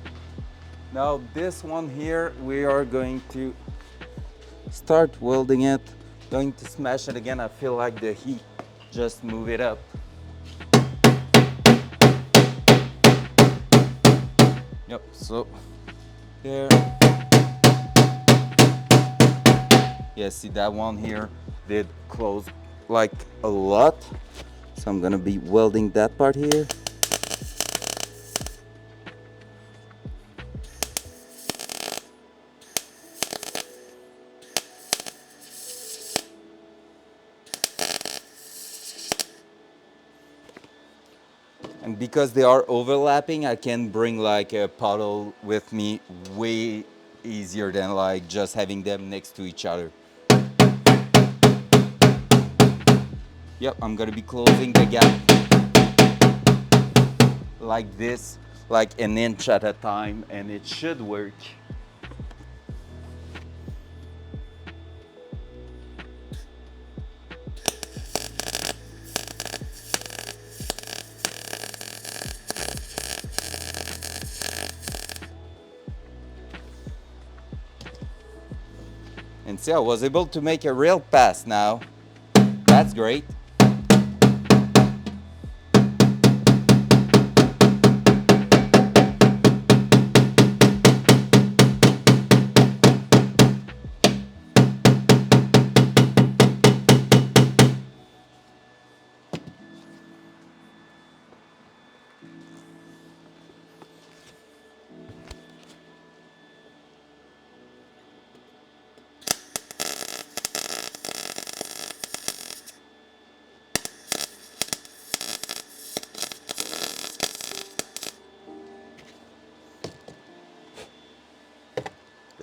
Now this one here, we are going to start welding it. Going to smash it again. I feel like the heat just move it up. Yep, so there. Yeah, see that one here did close like a lot. So I'm gonna be welding that part here. And because they are overlapping, I can bring like a puddle with me way easier than like just having them next to each other. Yep, I'm gonna be closing the gap like this, like an inch at a time, and it should work. And see, I was able to make a real pass now. That's great.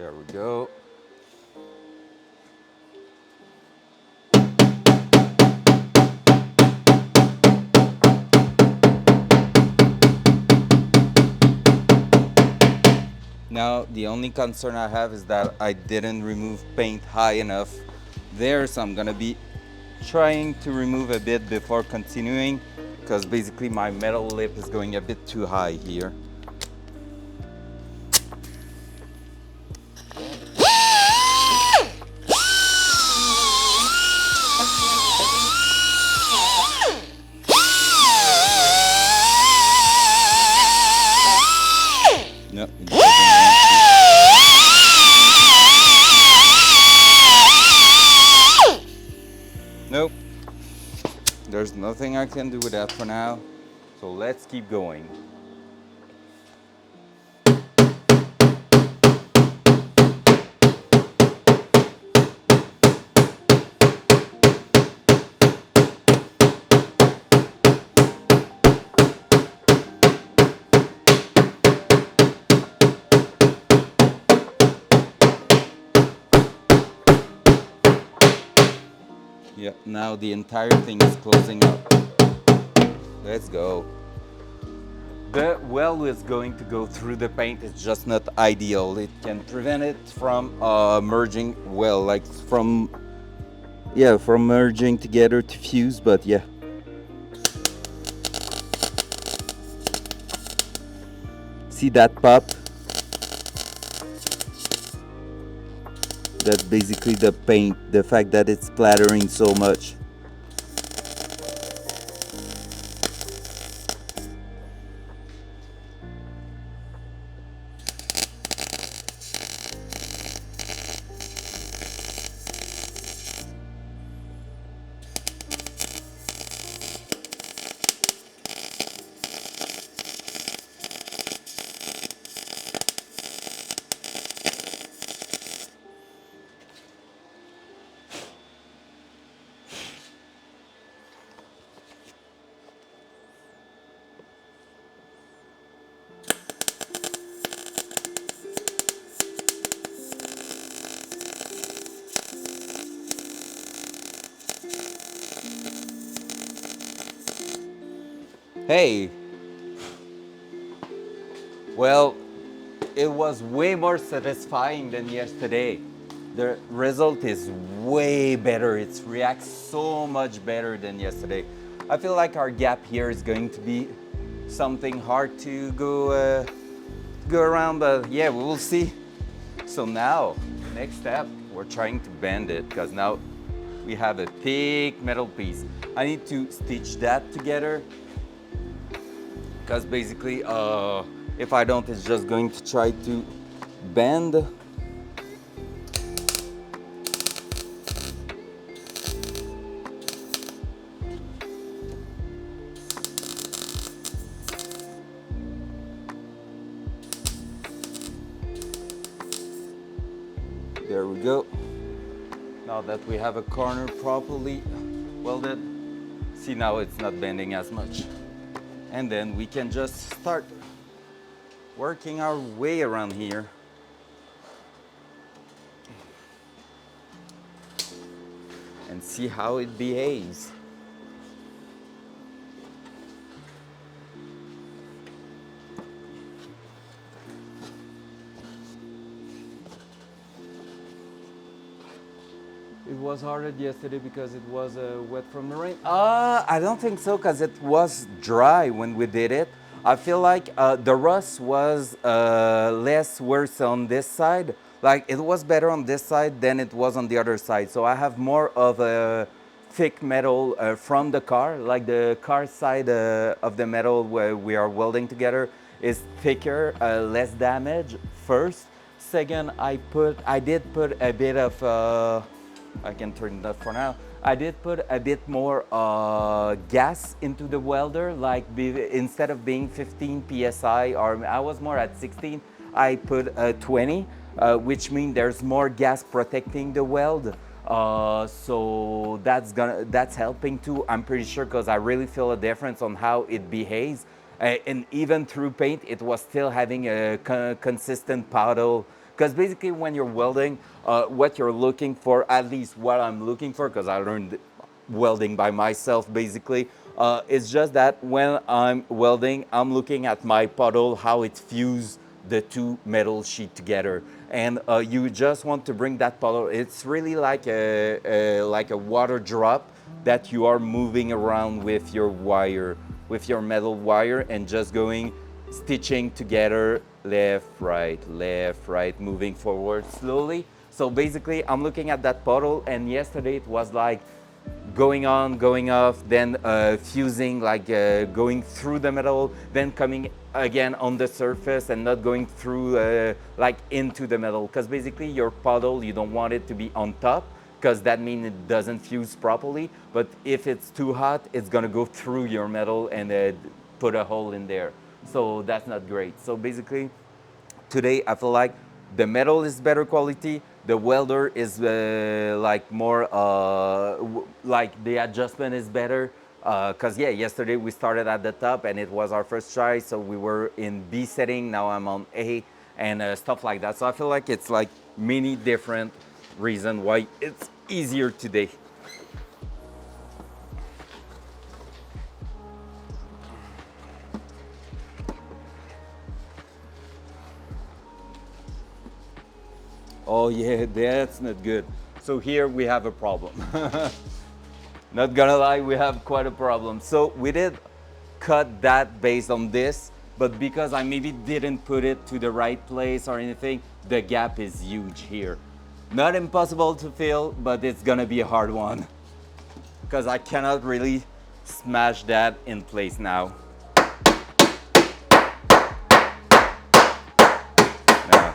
There we go. Now, the only concern I have is that I didn't remove paint high enough there, so I'm gonna be trying to remove a bit before continuing, because basically my metal lip is going a bit too high here. No, it doesn't want to. Nope. There's nothing I can do with that for now. So let's keep going. Yeah, now the entire thing is closing up. Let's go. The well is going to go through the paint. It's just not ideal. It can prevent it from merging well, like from merging together to fuse, but yeah. See that pop? That's basically the paint, the fact that it's splattering so much. Hey, well, it was way more satisfying than yesterday. The result is way better. It reacts so much better than yesterday. I feel like our gap here is going to be something hard to go around, but yeah, we will see. So now, next step, we're trying to bend it, because now we have a thick metal piece. I need to stitch that together, because basically if I don't, it's just going to try to bend. There we go. Now that we have a corner properly welded, see, now it's not bending as much. And then we can just start working our way around here. And see how it behaves. It was harder yesterday because it was wet from the rain. I don't think so, because it was dry when we did it. I feel like the rust was less worse on this side. Like, it was better on this side than it was on the other side. So I have more of a thick metal from the car. Like, the car side of the metal where we are welding together is thicker, less damage first. Second, I did put a bit of I can turn that for now. I did put a bit more gas into the welder, like instead of being 15 psi, or I was more at 16, I put 20, which means there's more gas protecting the weld. So that's helping too, I'm pretty sure, because I really feel a difference on how it behaves. And even through paint, it was still having a consistent puddle Because basically, when you're welding, what you're looking for, at least what I'm looking for, because I learned welding by myself basically, it's just that when I'm welding, I'm looking at my puddle, how it fuses the two metal sheet together, and you just want to bring that puddle. It's really like a water drop that you are moving around with your wire, with your metal wire, and just going stitching together, left, right, moving forward slowly. So basically, I'm looking at that puddle, and yesterday it was like going on, going off, then fusing, like going through the metal, then coming again on the surface and not going through like into the metal. Because basically your puddle, you don't want it to be on top, because that means it doesn't fuse properly. But if it's too hot, it's gonna go through your metal and put a hole in there. So that's not great. So basically, today I feel like the metal is better quality. The welder is like more like the adjustment is better. Cause yeah, yesterday we started at the top and it was our first try, so we were in B setting. Now I'm on A and stuff like that. So I feel like it's like many different reasons why it's easier today. Oh yeah, that's not good. So here we have a problem. Not gonna lie, we have quite a problem. So we did cut that based on this, but because I maybe didn't put it to the right place or anything, the gap is huge here. Not impossible to fill, but it's gonna be a hard one because I cannot really smash that in place now. No,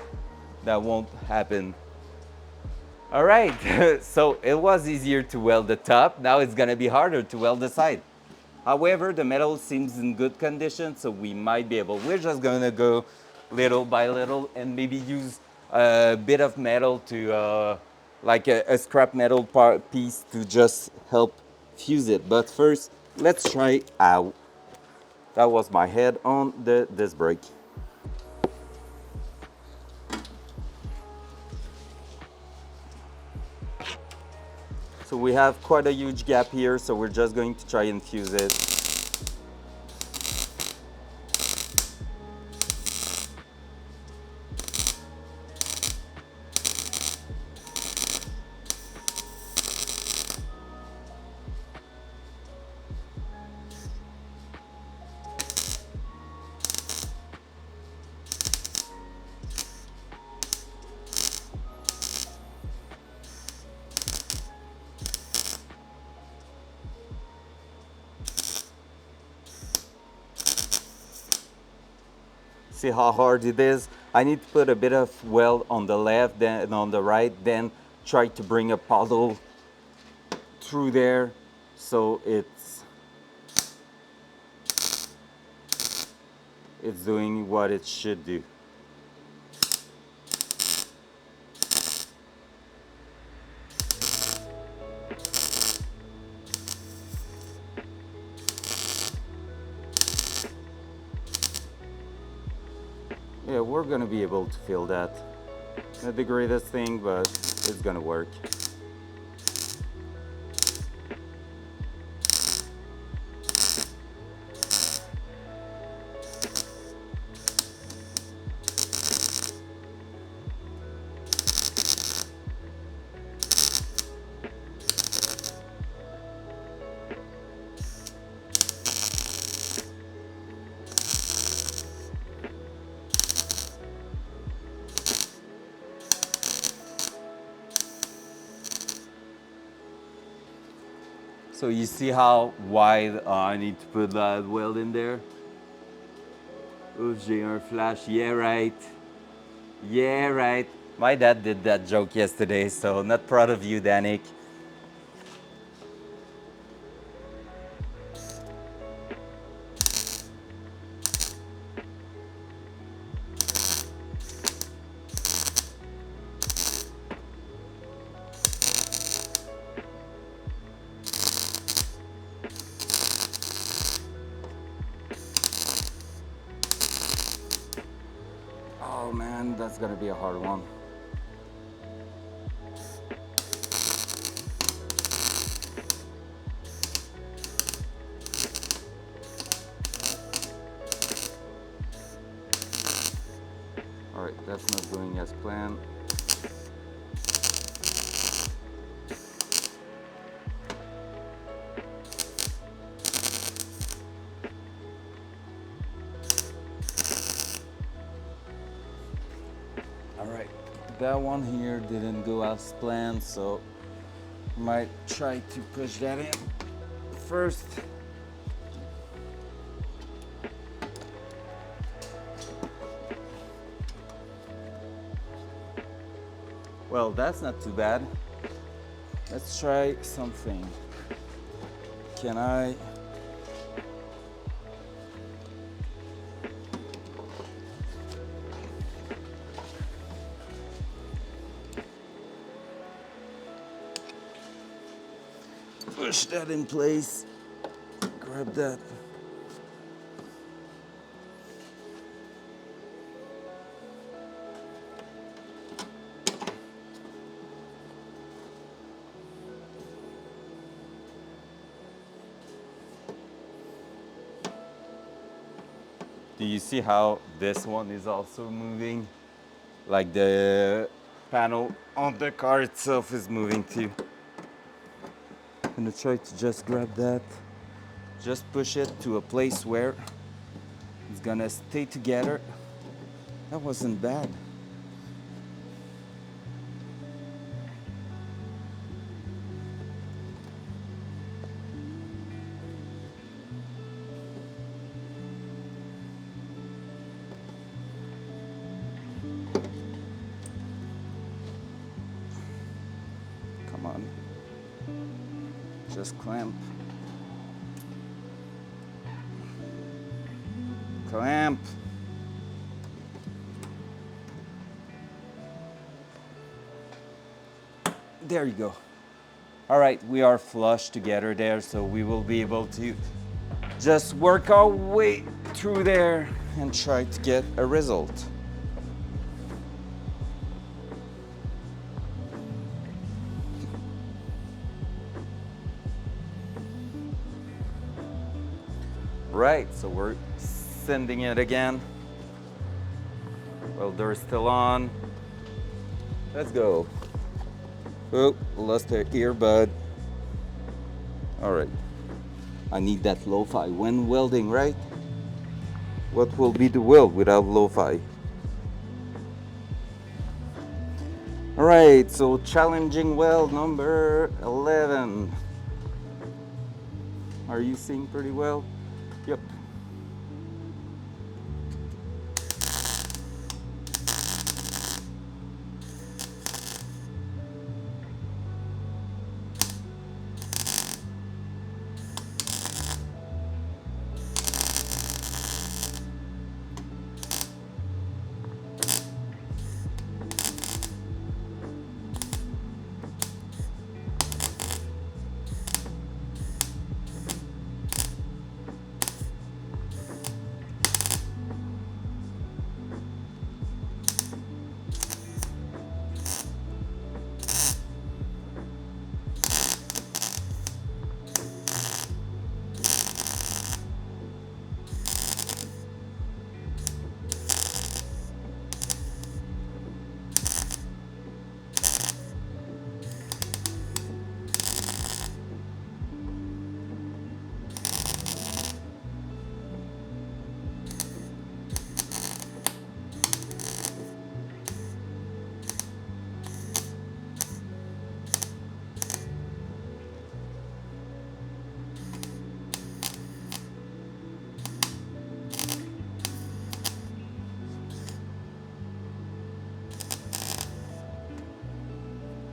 that won't happen. All right, so it was easier to weld the top. Now it's gonna be harder to weld the side. However, the metal seems in good condition, so we might be able. We're just gonna go little by little and maybe use a bit of metal to, like a scrap metal piece to just help fuse it. But first, let's try out. That was my head on the disc brake. So we have quite a huge gap here, so we're just going to try and fuse it. See how hard it is? I need to put a bit of weld on the left, then on the right, then try to bring a puddle through there so it's doing what it should do. Yeah, we're gonna be able to feel that. Not the greatest thing, but it's gonna work. So you see how wide I need to put that weld in there? Oh, j'ai un flash. Yeah, right. Yeah, right. My dad did that joke yesterday, so not proud of you, Danik. Oh man, that's gonna be a hard one. All right, that's not going as planned. All right, that one here didn't go as planned, so might try to push that in first. Well, that's not too bad. Let's try something. Can I? Push that in place. Grab that. Do you see how this one is also moving? Like the panel on the car itself is moving too. I'm gonna try to just grab that. Just push it to a place where it's gonna stay together. That wasn't bad. Come on. Just clamp. Clamp. There you go. All right, we are flush together there, so we will be able to just work our way through there and try to get a result. Right, so we're sending it again. Well, they're still on. Let's go. Oh, lost our earbud. All right. I need that lo-fi when welding, right? What will be the weld without lo-fi? All right, so challenging weld number 11. Are you seeing pretty well? Yep.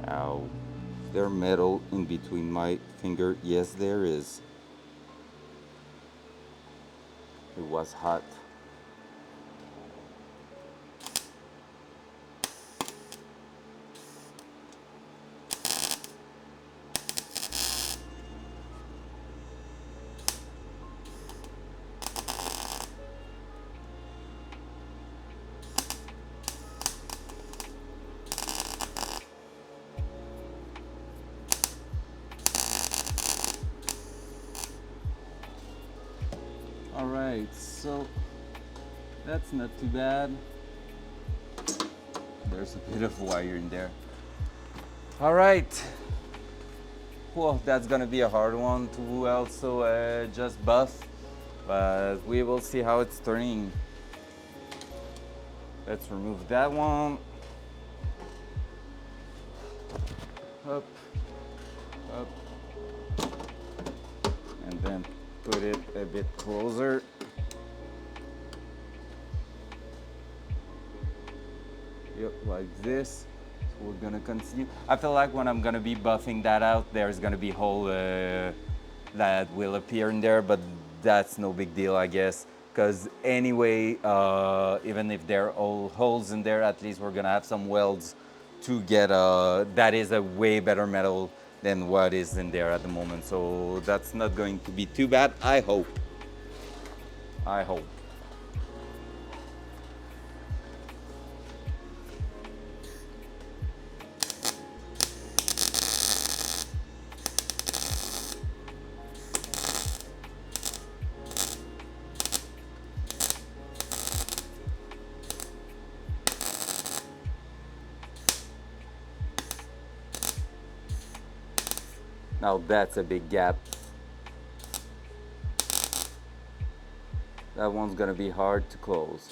Ow. Is there metal in between my finger? Yes, there is. It was hot. Alright, so that's not too bad. There's a bit of wire in there. Alright. Well, that's gonna be a hard one to also just buff, but we will see how it's turning. Let's remove that one. Up, up, and then put it a bit closer. Yep, like this. So we're gonna continue. I feel like when I'm gonna be buffing that out, there's gonna be hole that will appear in there, but that's no big deal, I guess. Because anyway, even if there are all holes in there, at least we're gonna have some welds to get. That is a way better metal than what is in there at the moment. So that's not going to be too bad. I hope. I hope. Now that's a big gap. That one's gonna be hard to close.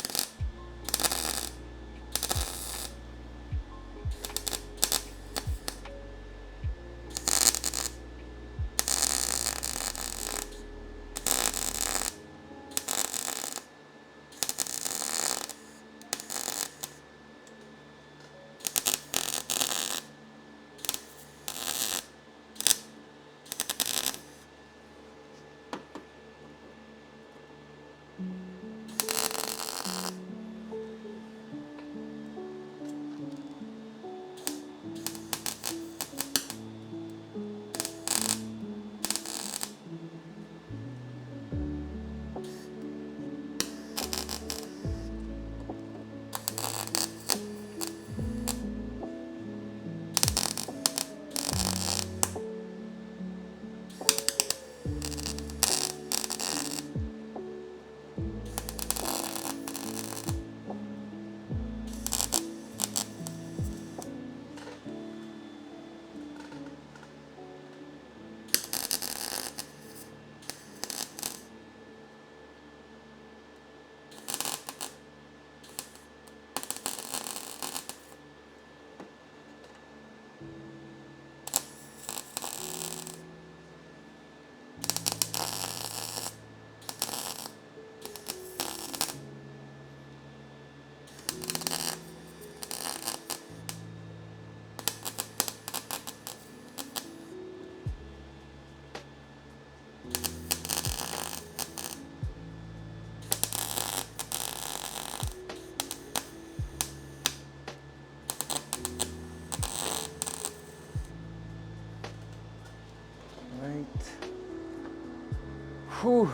Whew.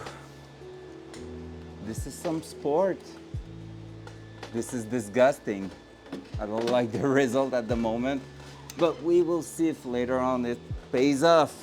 This is some sport. This is disgusting. I don't like the result at the moment, but we will see if later on it pays off.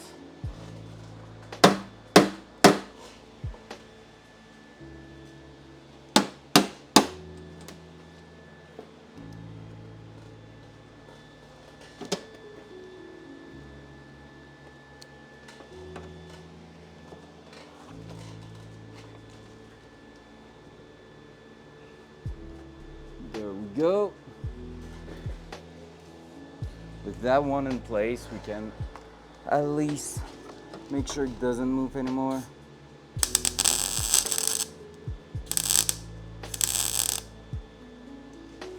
There we go. With that one in place, we can at least make sure it doesn't move anymore.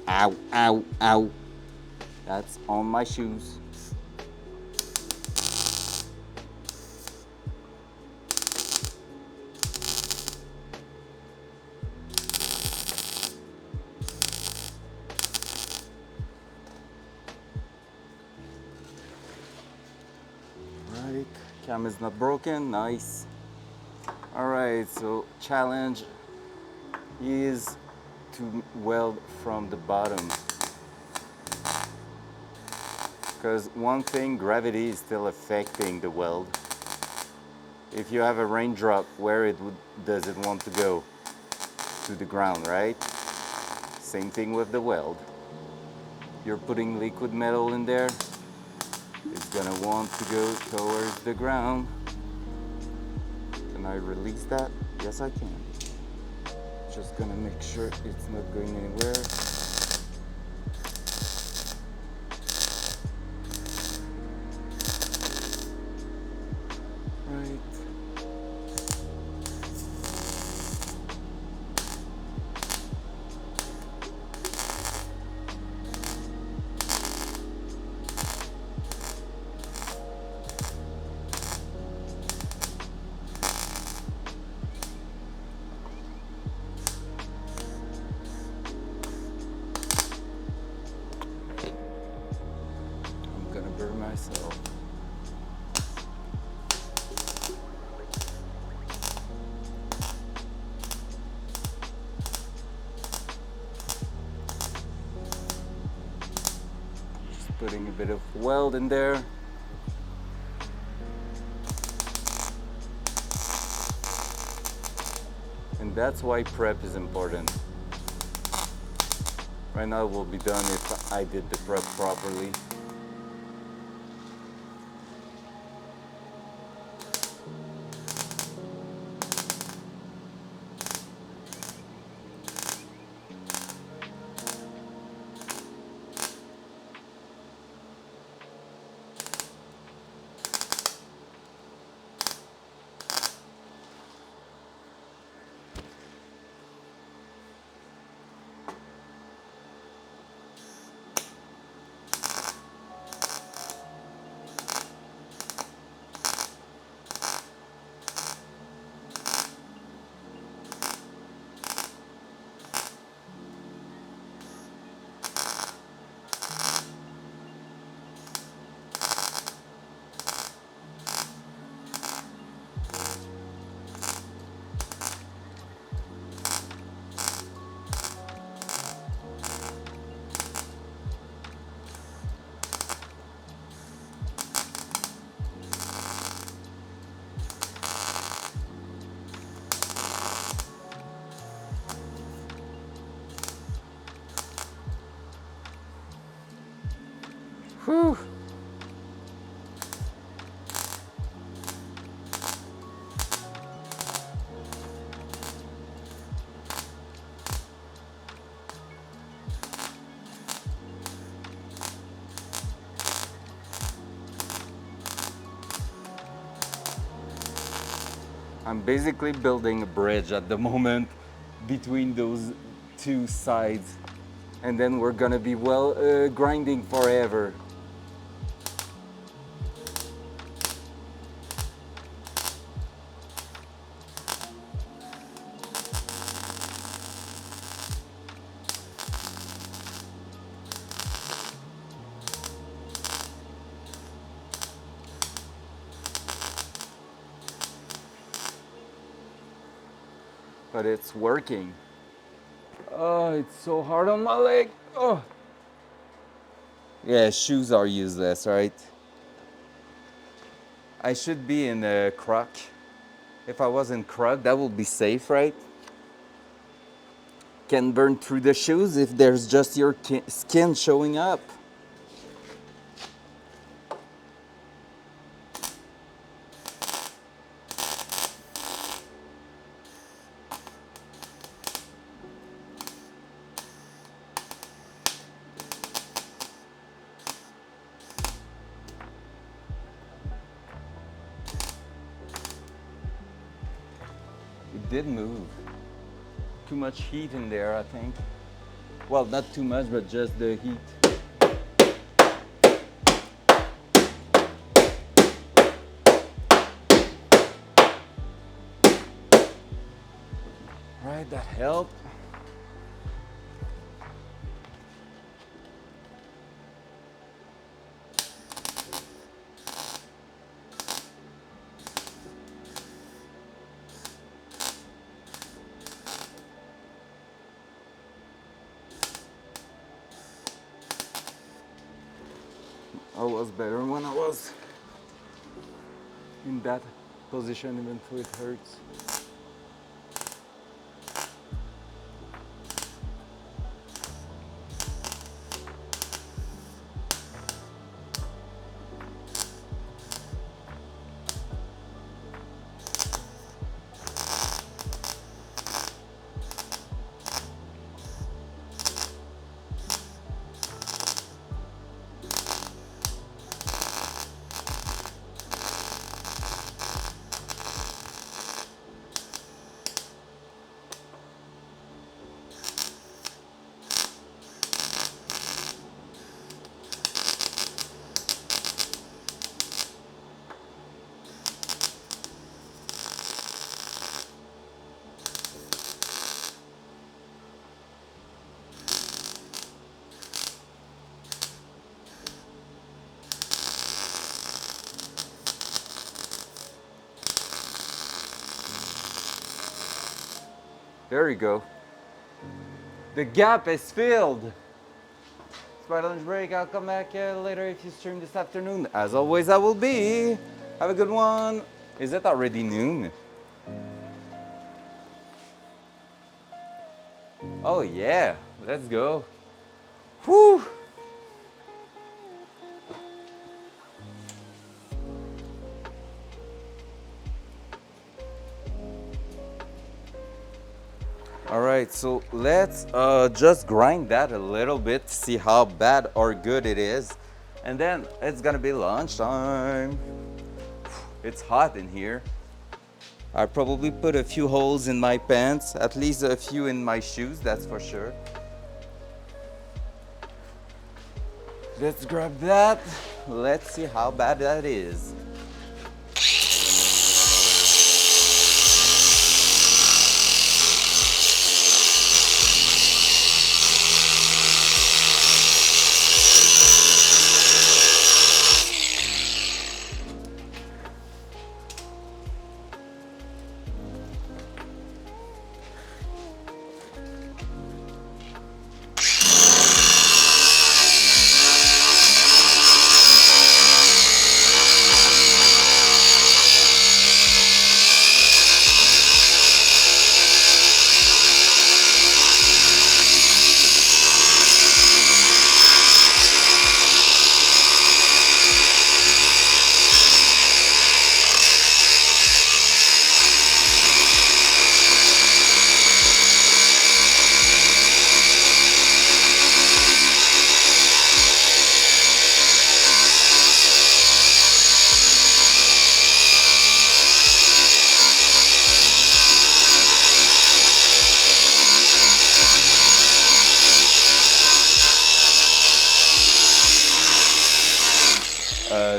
Ow, ow, ow. That's on my shoes. Right, cam is not broken, nice. All right, so challenge is to weld from the bottom. Because one thing, gravity is still affecting the weld. If you have a raindrop, where does it want to go? to the ground, right? Same thing with the weld. You're putting liquid metal in there, it's gonna want to go towards the ground. Can I release that? Yes, I can. Just gonna make sure it's not going anywhere. Right. I'm gonna burn myself. Just putting a bit of weld in there. And that's why prep is important. Right now it will be done if I did the prep properly. Whew. I'm basically building a bridge at the moment between those two sides, and then we're gonna be grinding forever. But it's working. Oh, it's so hard on my leg. Oh. Yeah, shoes are useless, right? I should be in a croc. If I was in croc, that would be safe, right? Can burn through the shoes if there's just your skin showing up. It did move. Too much heat in there, I think. Well, not too much, but just the heat. Right, that helped. I was better when I was in that position, even though it hurts. There you go. The gap is filled. It's my lunch break. I'll come back later if you stream this afternoon. As always, I will be. Have a good one. Is it already noon? Oh yeah, let's go. Whew. All right, so let's just grind that a little bit, see how bad or good it is. And then it's gonna be lunchtime. It's hot in here. I probably put a few holes in my pants, at least a few in my shoes, that's for sure. Let's grab that. Let's see how bad that is.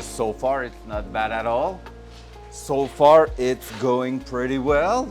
So far, it's not bad at all. So far, it's going pretty well.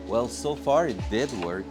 Well, so far it did work.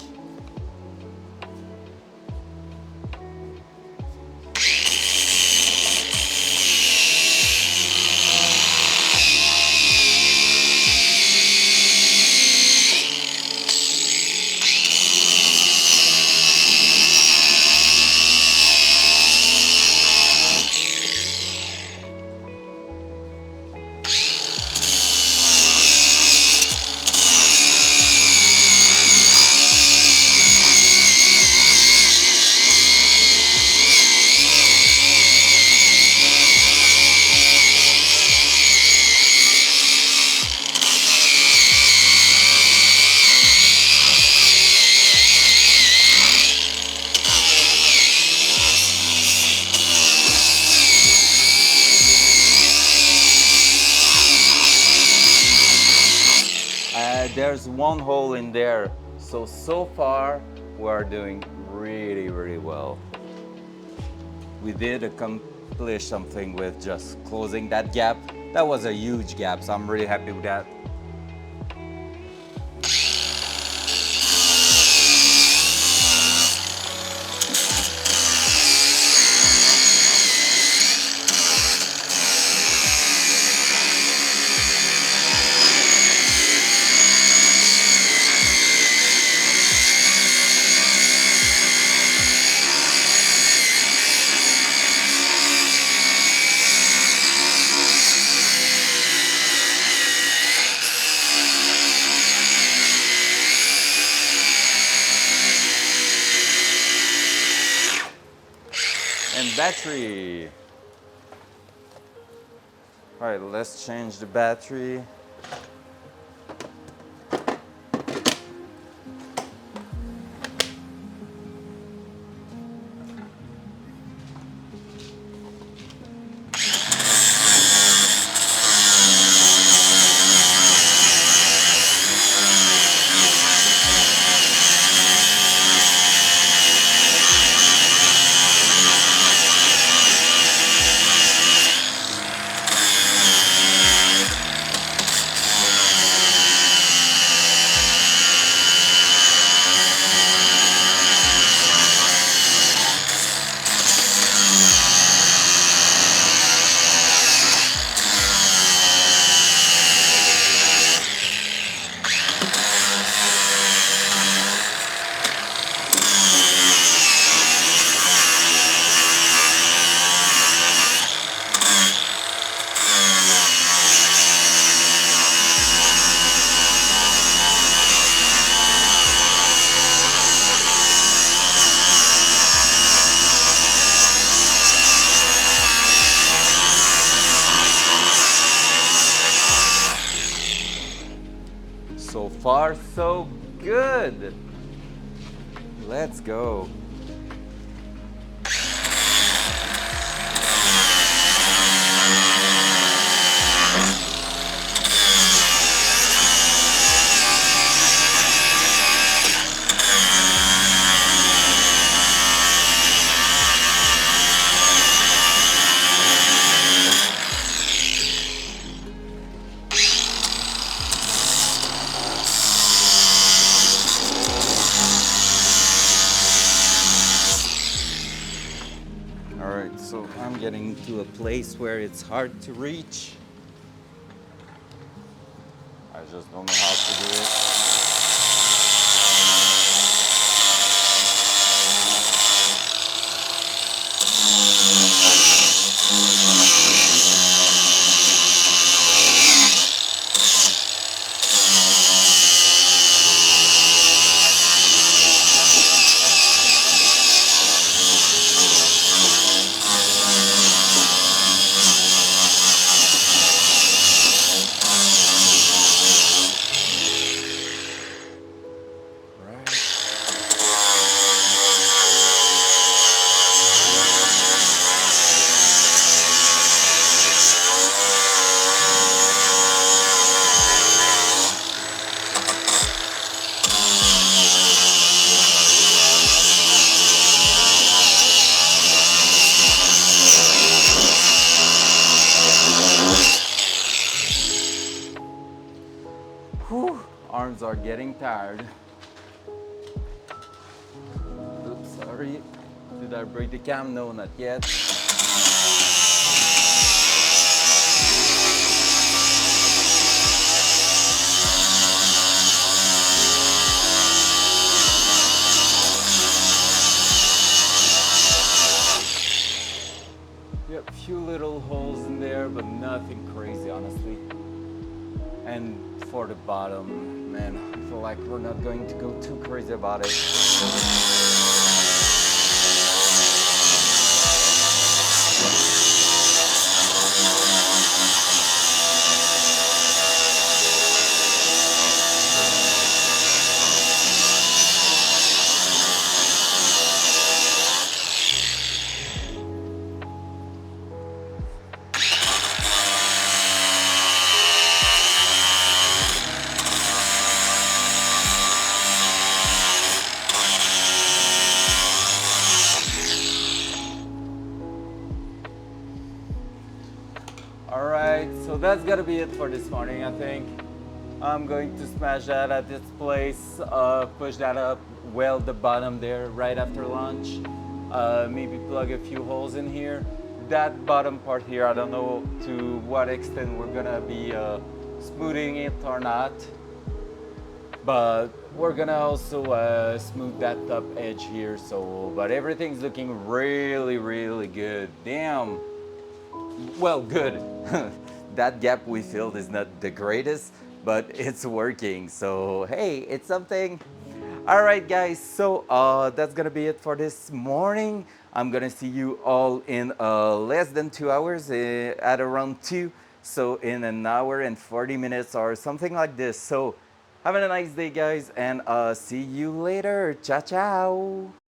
There's one hole in there. So far, we're doing really well. We did accomplish something with just closing that gap. That was a huge gap, so I'm really happy with that. battery. All right, let's change the battery. So far, so good. Let's go. Alright, so I'm getting to a place where it's hard to reach. I just don't know how to do it. Whew, arms are getting tired. Oops, sorry. Did I break the cam? No, not yet. Yep, few little holes in there, but nothing crazy, honestly. And for the bottom, man, I feel like we're not going to go too crazy about it. Alright, so that's gonna be it for this morning, I think. I'm going to smash that at this place, push that up, weld the bottom there right after lunch, maybe plug a few holes in here. That bottom part here, I don't know to what extent we're gonna be smoothing it or not, but we're gonna also smooth that top edge here, so, but everything's looking really good. Damn. Well, good. That gap we filled is not the greatest, but it's working. So, hey, it's something. All right, guys. So that's gonna be it for this morning. I'm gonna see you all in less than 2 hours, at around 2. So in an hour and 40 minutes or something like this. So have a nice day, guys, and see you later. Ciao, ciao.